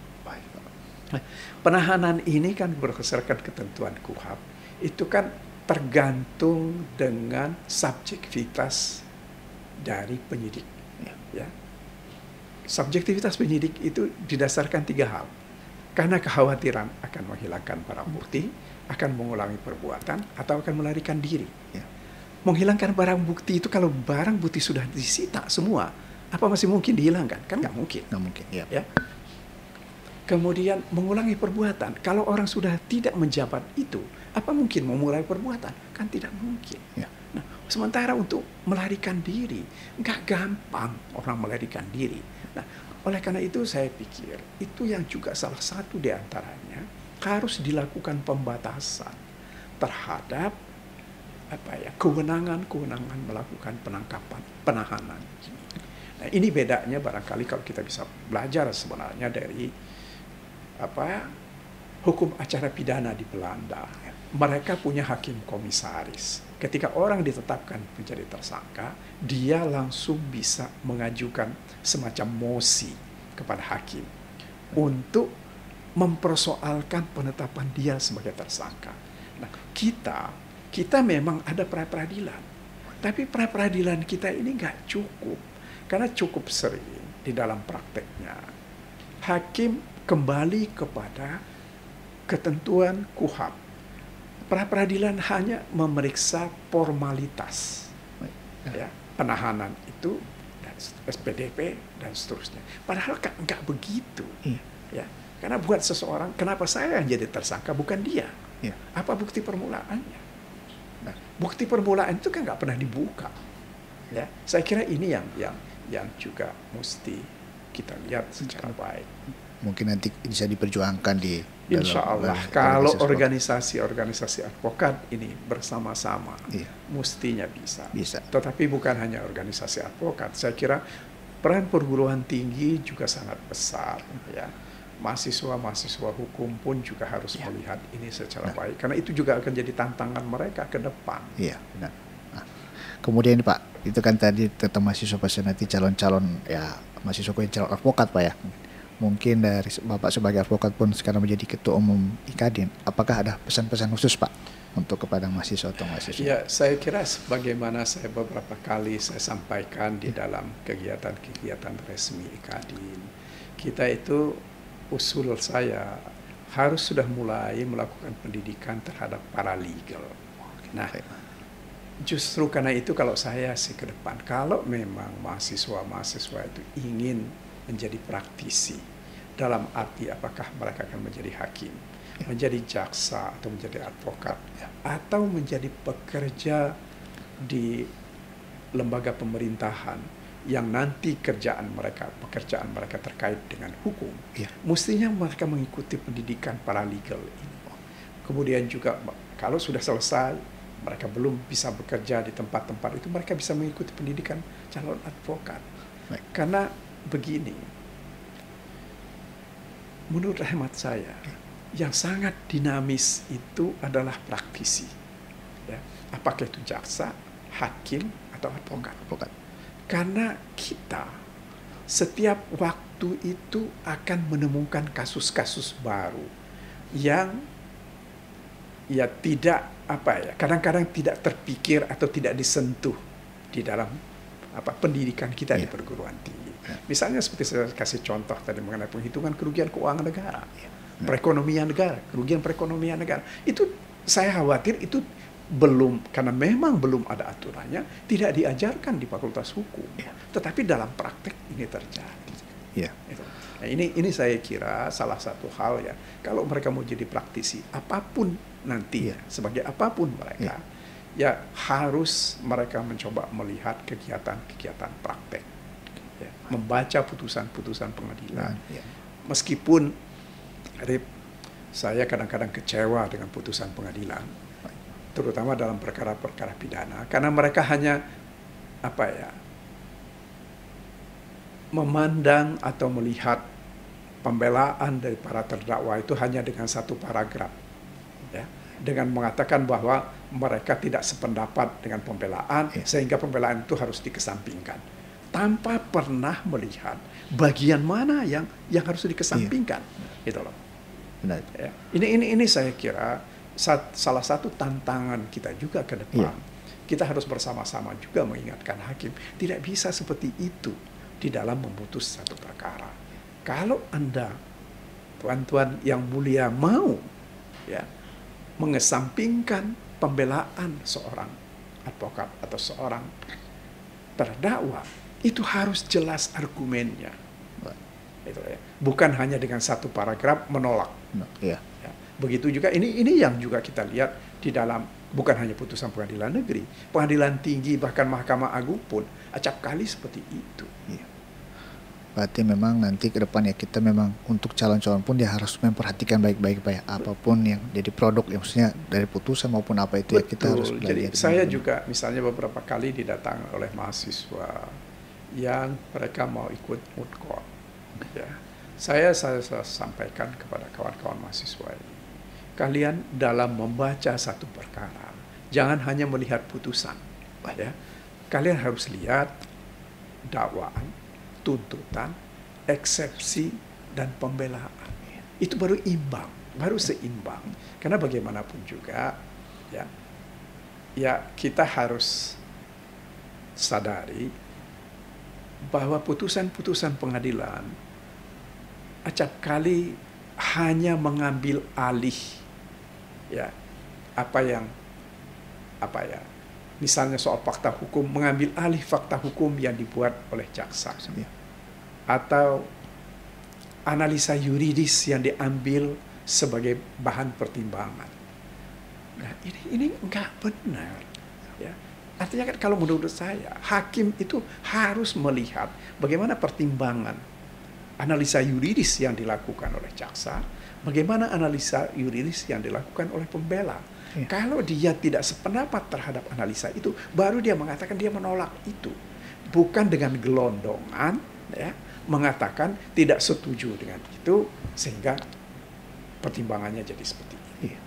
Penahanan ini kan berdasarkan ketentuan KUHAP. Itu kan tergantung dengan subjektivitas dari penyidik. Ya. Subjektivitas penyidik itu didasarkan 3 hal. Karena kekhawatiran akan menghilangkan barang bukti, akan mengulangi perbuatan, atau akan melarikan diri. Menghilangkan barang bukti itu kalau barang bukti sudah disita semua, apa masih mungkin dihilangkan? Kan nggak mungkin. Nggak mungkin, ya. Kemudian mengulangi perbuatan. Kalau orang sudah tidak menjabat itu, apa mungkin memulai perbuatan? Kan tidak mungkin. Nah, sementara untuk melarikan diri, nggak gampang orang melarikan diri. Nah, oleh karena itu saya pikir itu yang juga salah satu di antaranya harus dilakukan pembatasan terhadap kewenangan melakukan penangkapan, penahanan. Nah, ini bedanya barangkali kalau kita bisa belajar sebenarnya dari hukum acara pidana di Belanda. Mereka punya hakim komisaris. Ketika orang ditetapkan menjadi tersangka, dia langsung bisa mengajukan semacam mosi kepada hakim untuk mempersoalkan penetapan dia sebagai tersangka. Nah, kita kita memang ada pra-peradilan, tapi pra-peradilan kita ini nggak cukup, karena cukup sering di dalam prakteknya hakim kembali kepada ketentuan KUHAP. Pra-peradilan hanya memeriksa formalitas, ya, penahanan itu, dan SPDP dan seterusnya. Padahal nggak begitu, ya. Karena buat seseorang, kenapa saya yang jadi tersangka bukan dia? Apa bukti permulaannya? Nah, bukti permulaan itu kan nggak pernah dibuka. Ya, saya kira ini yang juga mesti kita lihat secara baik. Mungkin nanti bisa diperjuangkan di Insya Allah kalau organisasi advokat ini bersama-sama, mestinya bisa. Tetapi bukan hanya organisasi advokat. Saya kira peran perguruan tinggi juga sangat besar, ya. Mahasiswa hukum pun juga harus melihat ini secara baik, karena itu juga akan jadi tantangan mereka ke depan. Iya, benar. Nah, kemudian Pak, itu kan tadi tentang mahasiswa pas nanti calon-calon, ya, mahasiswa yang calon advokat Pak, ya. Mungkin dari Bapak sebagai advokat pun sekarang menjadi ketua umum IKADIN, apakah ada pesan-pesan khusus Pak untuk kepada mahasiswa atau mahasiswa? Ya, saya kira sebagaimana saya beberapa kali saya sampaikan di dalam kegiatan-kegiatan resmi IKADIN, kita itu usul saya harus sudah mulai melakukan pendidikan terhadap paralegal. Nah, justru karena itu kalau saya sih ke depan, kalau memang mahasiswa itu ingin menjadi praktisi, dalam arti apakah mereka akan menjadi hakim, menjadi jaksa, atau menjadi advokat, atau menjadi pekerja di lembaga pemerintahan yang nanti pekerjaan mereka terkait dengan hukum, mestinya mereka mengikuti pendidikan paralegal ini. Kemudian juga kalau sudah selesai, mereka belum bisa bekerja di tempat-tempat itu, mereka bisa mengikuti pendidikan calon advokat. Karena begini, menurut hemat saya, yang sangat dinamis itu adalah praktisi, ya. Apakah itu jaksa, hakim, atau advokat. Karena kita setiap waktu itu akan menemukan kasus-kasus baru yang ya tidak kadang-kadang tidak terpikir atau tidak disentuh di dalam pendidikan kita di perguruan tinggi. Misalnya seperti saya kasih contoh tadi mengenai penghitungan kerugian keuangan negara, perekonomian negara, kerugian perekonomian negara. Itu saya khawatir itu karena memang belum ada aturannya, tidak diajarkan di Fakultas Hukum. Tetapi dalam praktek ini terjadi. Nah, ini saya kira salah satu hal, ya. Kalau mereka mau jadi praktisi, apapun nanti, sebagai apapun mereka, ya harus mereka mencoba melihat kegiatan-kegiatan praktek, ya. Membaca putusan-putusan pengadilan. Meskipun saya kadang-kadang kecewa dengan putusan pengadilan, terutama dalam perkara-perkara pidana, karena mereka hanya memandang atau melihat pembelaan dari para terdakwa itu hanya dengan satu paragraf, ya, dengan mengatakan bahwa mereka tidak sependapat dengan pembelaan, sehingga pembelaan itu harus dikesampingkan, tanpa pernah melihat bagian mana yang harus dikesampingkan, gitu loh. Benar. Ya. Ini saya kira salah satu tantangan kita juga ke depan. Kita harus bersama-sama juga mengingatkan hakim, tidak bisa seperti itu di dalam memutus satu perkara. Kalau Anda, tuan-tuan yang mulia, mau, ya, mengesampingkan pembelaan seorang advokat atau seorang terdakwa, itu harus jelas argumennya. Itu, ya. Bukan hanya dengan satu paragraf menolak. Ya. Begitu juga ini yang juga kita lihat di dalam, bukan hanya putusan pengadilan negeri, pengadilan tinggi, bahkan Mahkamah Agung pun acap kali seperti itu. Berarti memang nanti ke depan, ya, kita memang untuk calon-calon pun dia harus memperhatikan baik-baik, Pak, ya, apapun yang jadi produk, ya, maksudnya dari putusan maupun apa itu. Betul. Ya, kita harus belajar. Jadi saya juga misalnya beberapa kali didatangi oleh mahasiswa yang mereka mau ikut moot court, ya. Saya sampaikan kepada kawan-kawan mahasiswa ini, kalian dalam membaca satu perkara, jangan hanya melihat putusan, ya. Kalian harus lihat dakwaan, tuntutan, eksepsi, dan pembelaan. Itu baru imbang, baru seimbang. Karena bagaimanapun juga, ya, ya kita harus sadari bahwa putusan-putusan pengadilan acap kali hanya mengambil alih ya apa ya, misalnya soal fakta hukum, mengambil alih fakta hukum yang dibuat oleh jaksa, atau analisa yuridis yang diambil sebagai bahan pertimbangan. Nah, ini enggak benar. Ya. Artinya kan kalau menurut saya, hakim itu harus melihat bagaimana pertimbangan analisa yuridis yang dilakukan oleh jaksa, bagaimana analisa yuridis yang dilakukan oleh pembela. Ya. Kalau dia tidak sependapat terhadap analisa itu, baru dia mengatakan dia menolak itu. Bukan dengan gelondongan, ya, mengatakan tidak setuju dengan itu, sehingga pertimbangannya jadi seperti ini. Iya.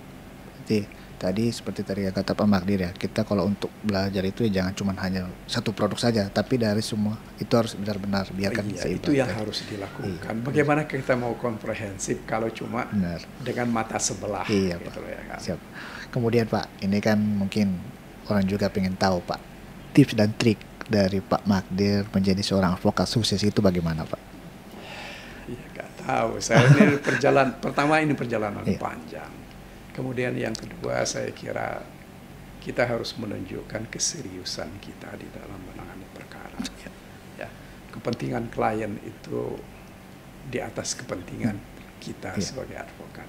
Jadi tadi seperti tadi kata Pak Magdir ya, kita kalau untuk belajar itu ya jangan cuma hanya satu produk saja, tapi dari semua itu harus benar-benar biarkan seimbang. Itu yang harus dilakukan. Iya. Bagaimana kita mau komprehensif kalau cuma dengan mata sebelah? Iya, gitu Pak. Ya, kan? Siap. Kemudian Pak, ini kan mungkin orang juga pengen tahu Pak, tips dan trik dari Pak Magdir menjadi seorang advokat sukses itu bagaimana Pak? Iya, nggak tahu. Saya ini pertama ini perjalanan panjang. Kemudian yang kedua, saya kira kita harus menunjukkan keseriusan kita di dalam menangani perkara. Ya, kepentingan klien itu di atas kepentingan kita sebagai advokat.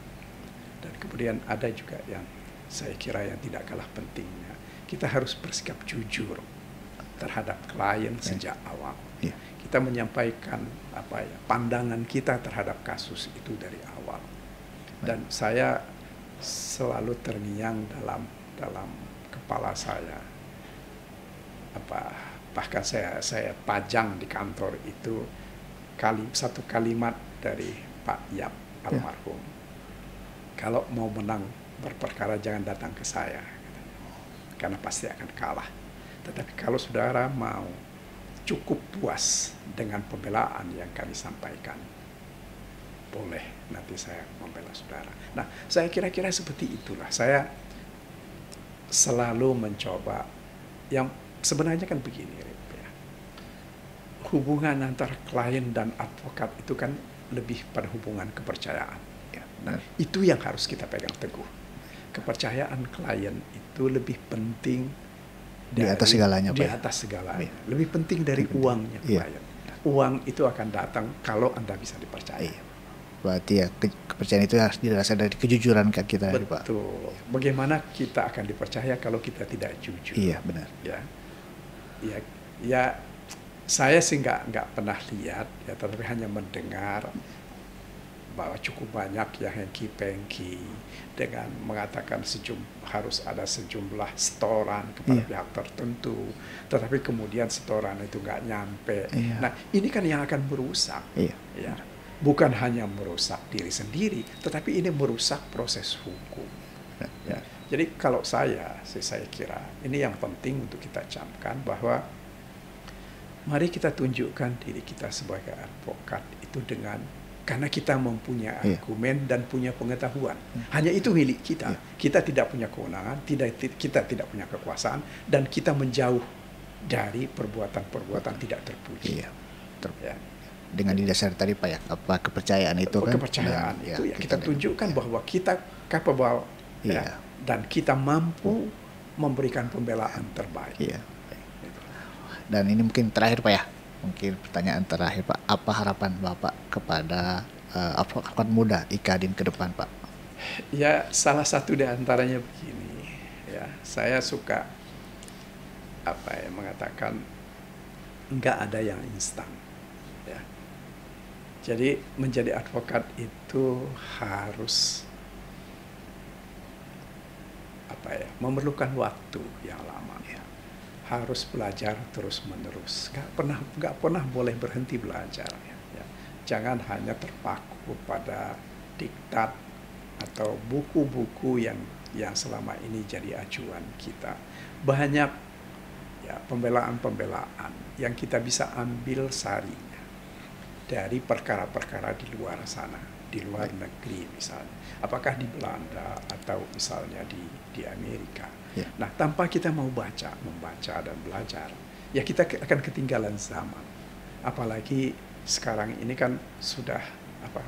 Dan kemudian ada juga yang saya kira yang tidak kalah pentingnya, kita harus bersikap jujur terhadap klien sejak awal. Kita menyampaikan pandangan kita terhadap kasus itu dari awal. Dan saya selalu terngiang dalam kepala saya, bahkan saya pajang di kantor itu satu kalimat dari Pak Yap almarhum, kalau mau menang berperkara jangan datang ke saya, karena pasti akan kalah. Tetapi kalau saudara mau cukup puas dengan pembelaan yang kami sampaikan, boleh nanti saya membela saudara. Nah, saya kira-kira seperti itulah. Saya selalu mencoba, yang sebenarnya kan begini, ya. Hubungan antara klien dan advokat itu kan lebih pada hubungan kepercayaan. Ya. Nah, itu yang harus kita pegang teguh. Kepercayaan klien itu lebih penting di atas segalanya, di atas segalanya. Lebih penting dari uangnya klien. Uang itu akan datang kalau Anda bisa dipercaya. Berarti ya kepercayaan itu harus didasarkan dari kejujuran kita. Betul. Pak. Bagaimana kita akan dipercaya kalau kita tidak jujur? Iya, benar. Ya, saya sih nggak pernah lihat, ya, tetapi hanya mendengar bahwa cukup banyak yang hengki-pengki dengan mengatakan harus ada sejumlah setoran kepada pihak tertentu, tetapi kemudian setoran itu nggak nyampe. Nah, ini kan yang akan merusak. Ya. Bukan hanya merusak diri sendiri, tetapi ini merusak proses hukum. Ya. Jadi kalau saya kira ini yang penting untuk kita camkan, bahwa mari kita tunjukkan diri kita sebagai advokat itu karena kita mempunyai argumen dan punya pengetahuan. Hanya itu milik kita. Kita tidak punya kewenangan, kita tidak punya kekuasaan, dan kita menjauh dari perbuatan-perbuatan tidak terpuji. Dengan didasari tadi Pak ya, kepercayaan itu kan. Kepercayaan itu ya kita tunjukkan bahwa kita capable dan kita mampu memberikan pembelaan terbaik. Dan ini mungkin terakhir Pak ya, mungkin pertanyaan terakhir Pak, apa harapan Bapak kepada advokat muda IKADIN ke depan Pak? Ya, salah satu di antaranya begini, ya, saya suka mengatakan nggak ada yang instan. Jadi menjadi advokat itu harus memerlukan waktu yang lama. Harus belajar terus-menerus. Nggak pernah boleh berhenti belajar. Ya. Jangan hanya terpaku pada diktat atau buku-buku yang selama ini jadi acuan kita. Banyak pembelaan-pembelaan yang kita bisa ambil sarinya. dari perkara-perkara di luar sana, di luar negeri misalnya. Apakah di Belanda atau misalnya di Amerika. Ya. Nah, tanpa kita mau membaca dan belajar, ya kita akan ketinggalan zaman. Apalagi sekarang ini kan sudah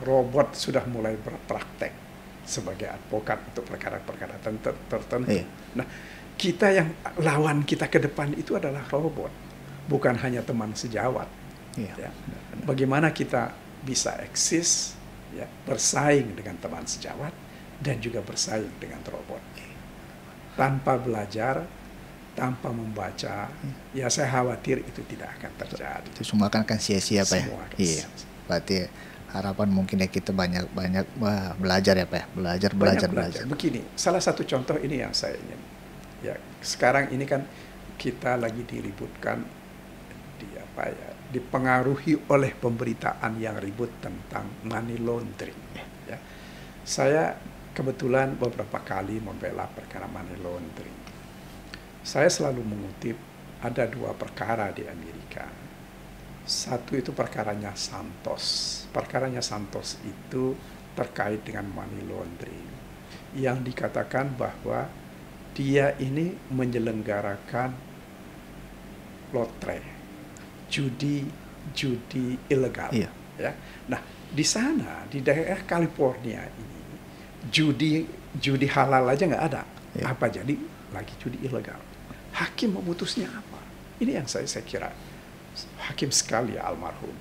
robot sudah mulai berpraktek sebagai advokat untuk perkara-perkara tertentu. Iya. Nah, kita yang lawan kita ke depan itu adalah robot, bukan hanya teman sejawat. Iya. Ya. Bagaimana kita bisa eksis, ya, bersaing dengan teman sejawat dan juga bersaing dengan robot. Tanpa belajar, tanpa membaca, ya saya khawatir itu tidak akan terjadi. Itu semua kan sia-sia Pak ya. Semua akan Iya. Berarti harapan mungkin ya kita banyak belajar ya Pak ya. Belajar. Begini, salah satu contoh ini yang saya ingin. Ya, sekarang ini kan kita lagi diributkan dipengaruhi oleh pemberitaan yang ribut tentang money laundering. Ya. Saya kebetulan beberapa kali membela perkara money laundering. Saya selalu mengutip ada 2 perkara di Amerika. Satu itu perkaranya Santos. Perkaranya Santos itu terkait dengan money laundering. Yang dikatakan bahwa dia ini menyelenggarakan lotre, judi ilegal. Iya. Ya. Nah, di sana di daerah California ini judi halal aja nggak ada. Iya. Apa jadi lagi judi ilegal? Hakim memutusnya apa? Ini yang saya kira hakim sekali ya, almarhum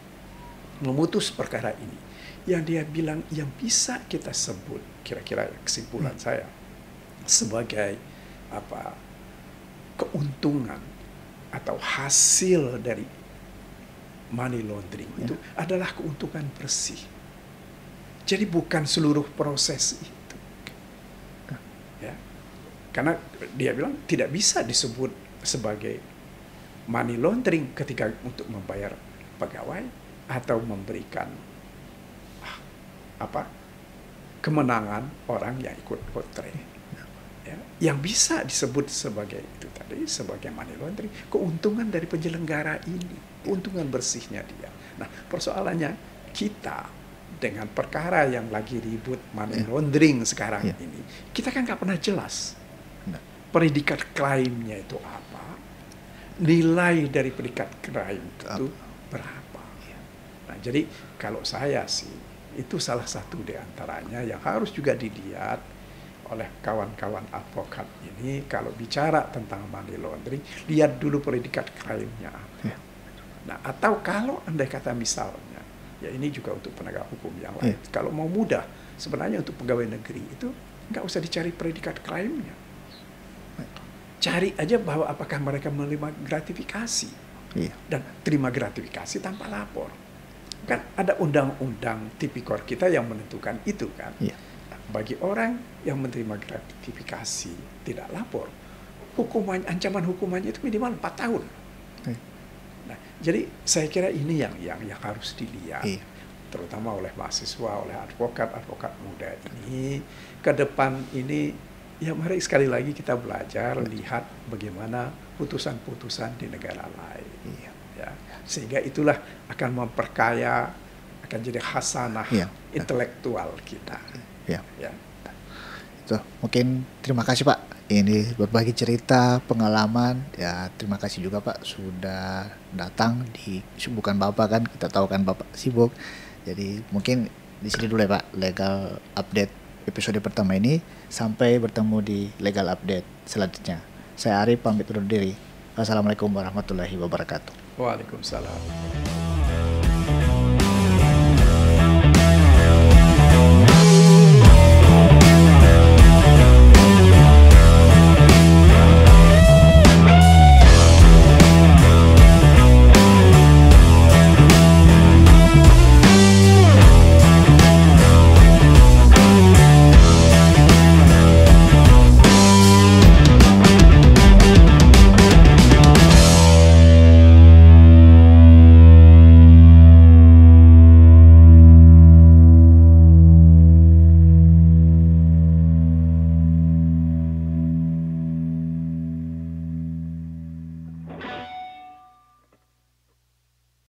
memutus perkara ini. Yang dia bilang yang bisa kita sebut kira-kira kesimpulan saya sebagai keuntungan atau hasil dari money laundering itu adalah keuntungan bersih. Jadi bukan seluruh proses itu. Ya. Karena dia bilang tidak bisa disebut sebagai money laundering ketika untuk membayar pegawai atau memberikan kemenangan orang yang ikut lotre. Ya. Yang bisa disebut sebagai itu tadi sebagai money laundering, keuntungan dari penyelenggara ini, keuntungan bersihnya dia. Nah, persoalannya kita dengan perkara yang lagi ribut money laundering sekarang ini, kita kan nggak pernah jelas predikat klaimnya itu apa, nilai dari predikat klaim itu berapa. Nah, jadi kalau saya sih itu salah satu di antaranya yang harus juga dilihat oleh kawan-kawan advokat ini kalau bicara tentang money laundering, lihat dulu predikat klaimnya apa. Nah, atau kalau andai kata misalnya, ya ini juga untuk penegak hukum yang lain. Kalau mau mudah, sebenarnya untuk pegawai negeri itu nggak usah dicari predikat klaimnya. Cari aja bahwa apakah mereka menerima gratifikasi. Dan terima gratifikasi tanpa lapor. Kan ada undang-undang tipikor kita yang menentukan itu kan. Nah, bagi orang yang menerima gratifikasi tidak lapor, ancaman hukumannya itu minimal 4 tahun. Nah, jadi saya kira ini yang harus dilihat, terutama oleh mahasiswa, oleh advokat muda ini ke depan ini. Ya mari sekali lagi kita belajar lihat bagaimana putusan-putusan di negara lain. Ya, sehingga itulah akan memperkaya, akan jadi khasanah intelektual kita. Ya. Itu mungkin terima kasih Pak. Ini berbagi cerita, pengalaman. Ya terima kasih juga Pak sudah datang di kesibukan Bapak kan. Kita tahu kan Bapak sibuk. Jadi mungkin di sini dulu ya Pak legal update episode pertama ini. Sampai bertemu di legal update selanjutnya. Saya Arif pamit undur diri. Wassalamualaikum warahmatullahi wabarakatuh. Waalaikumsalam.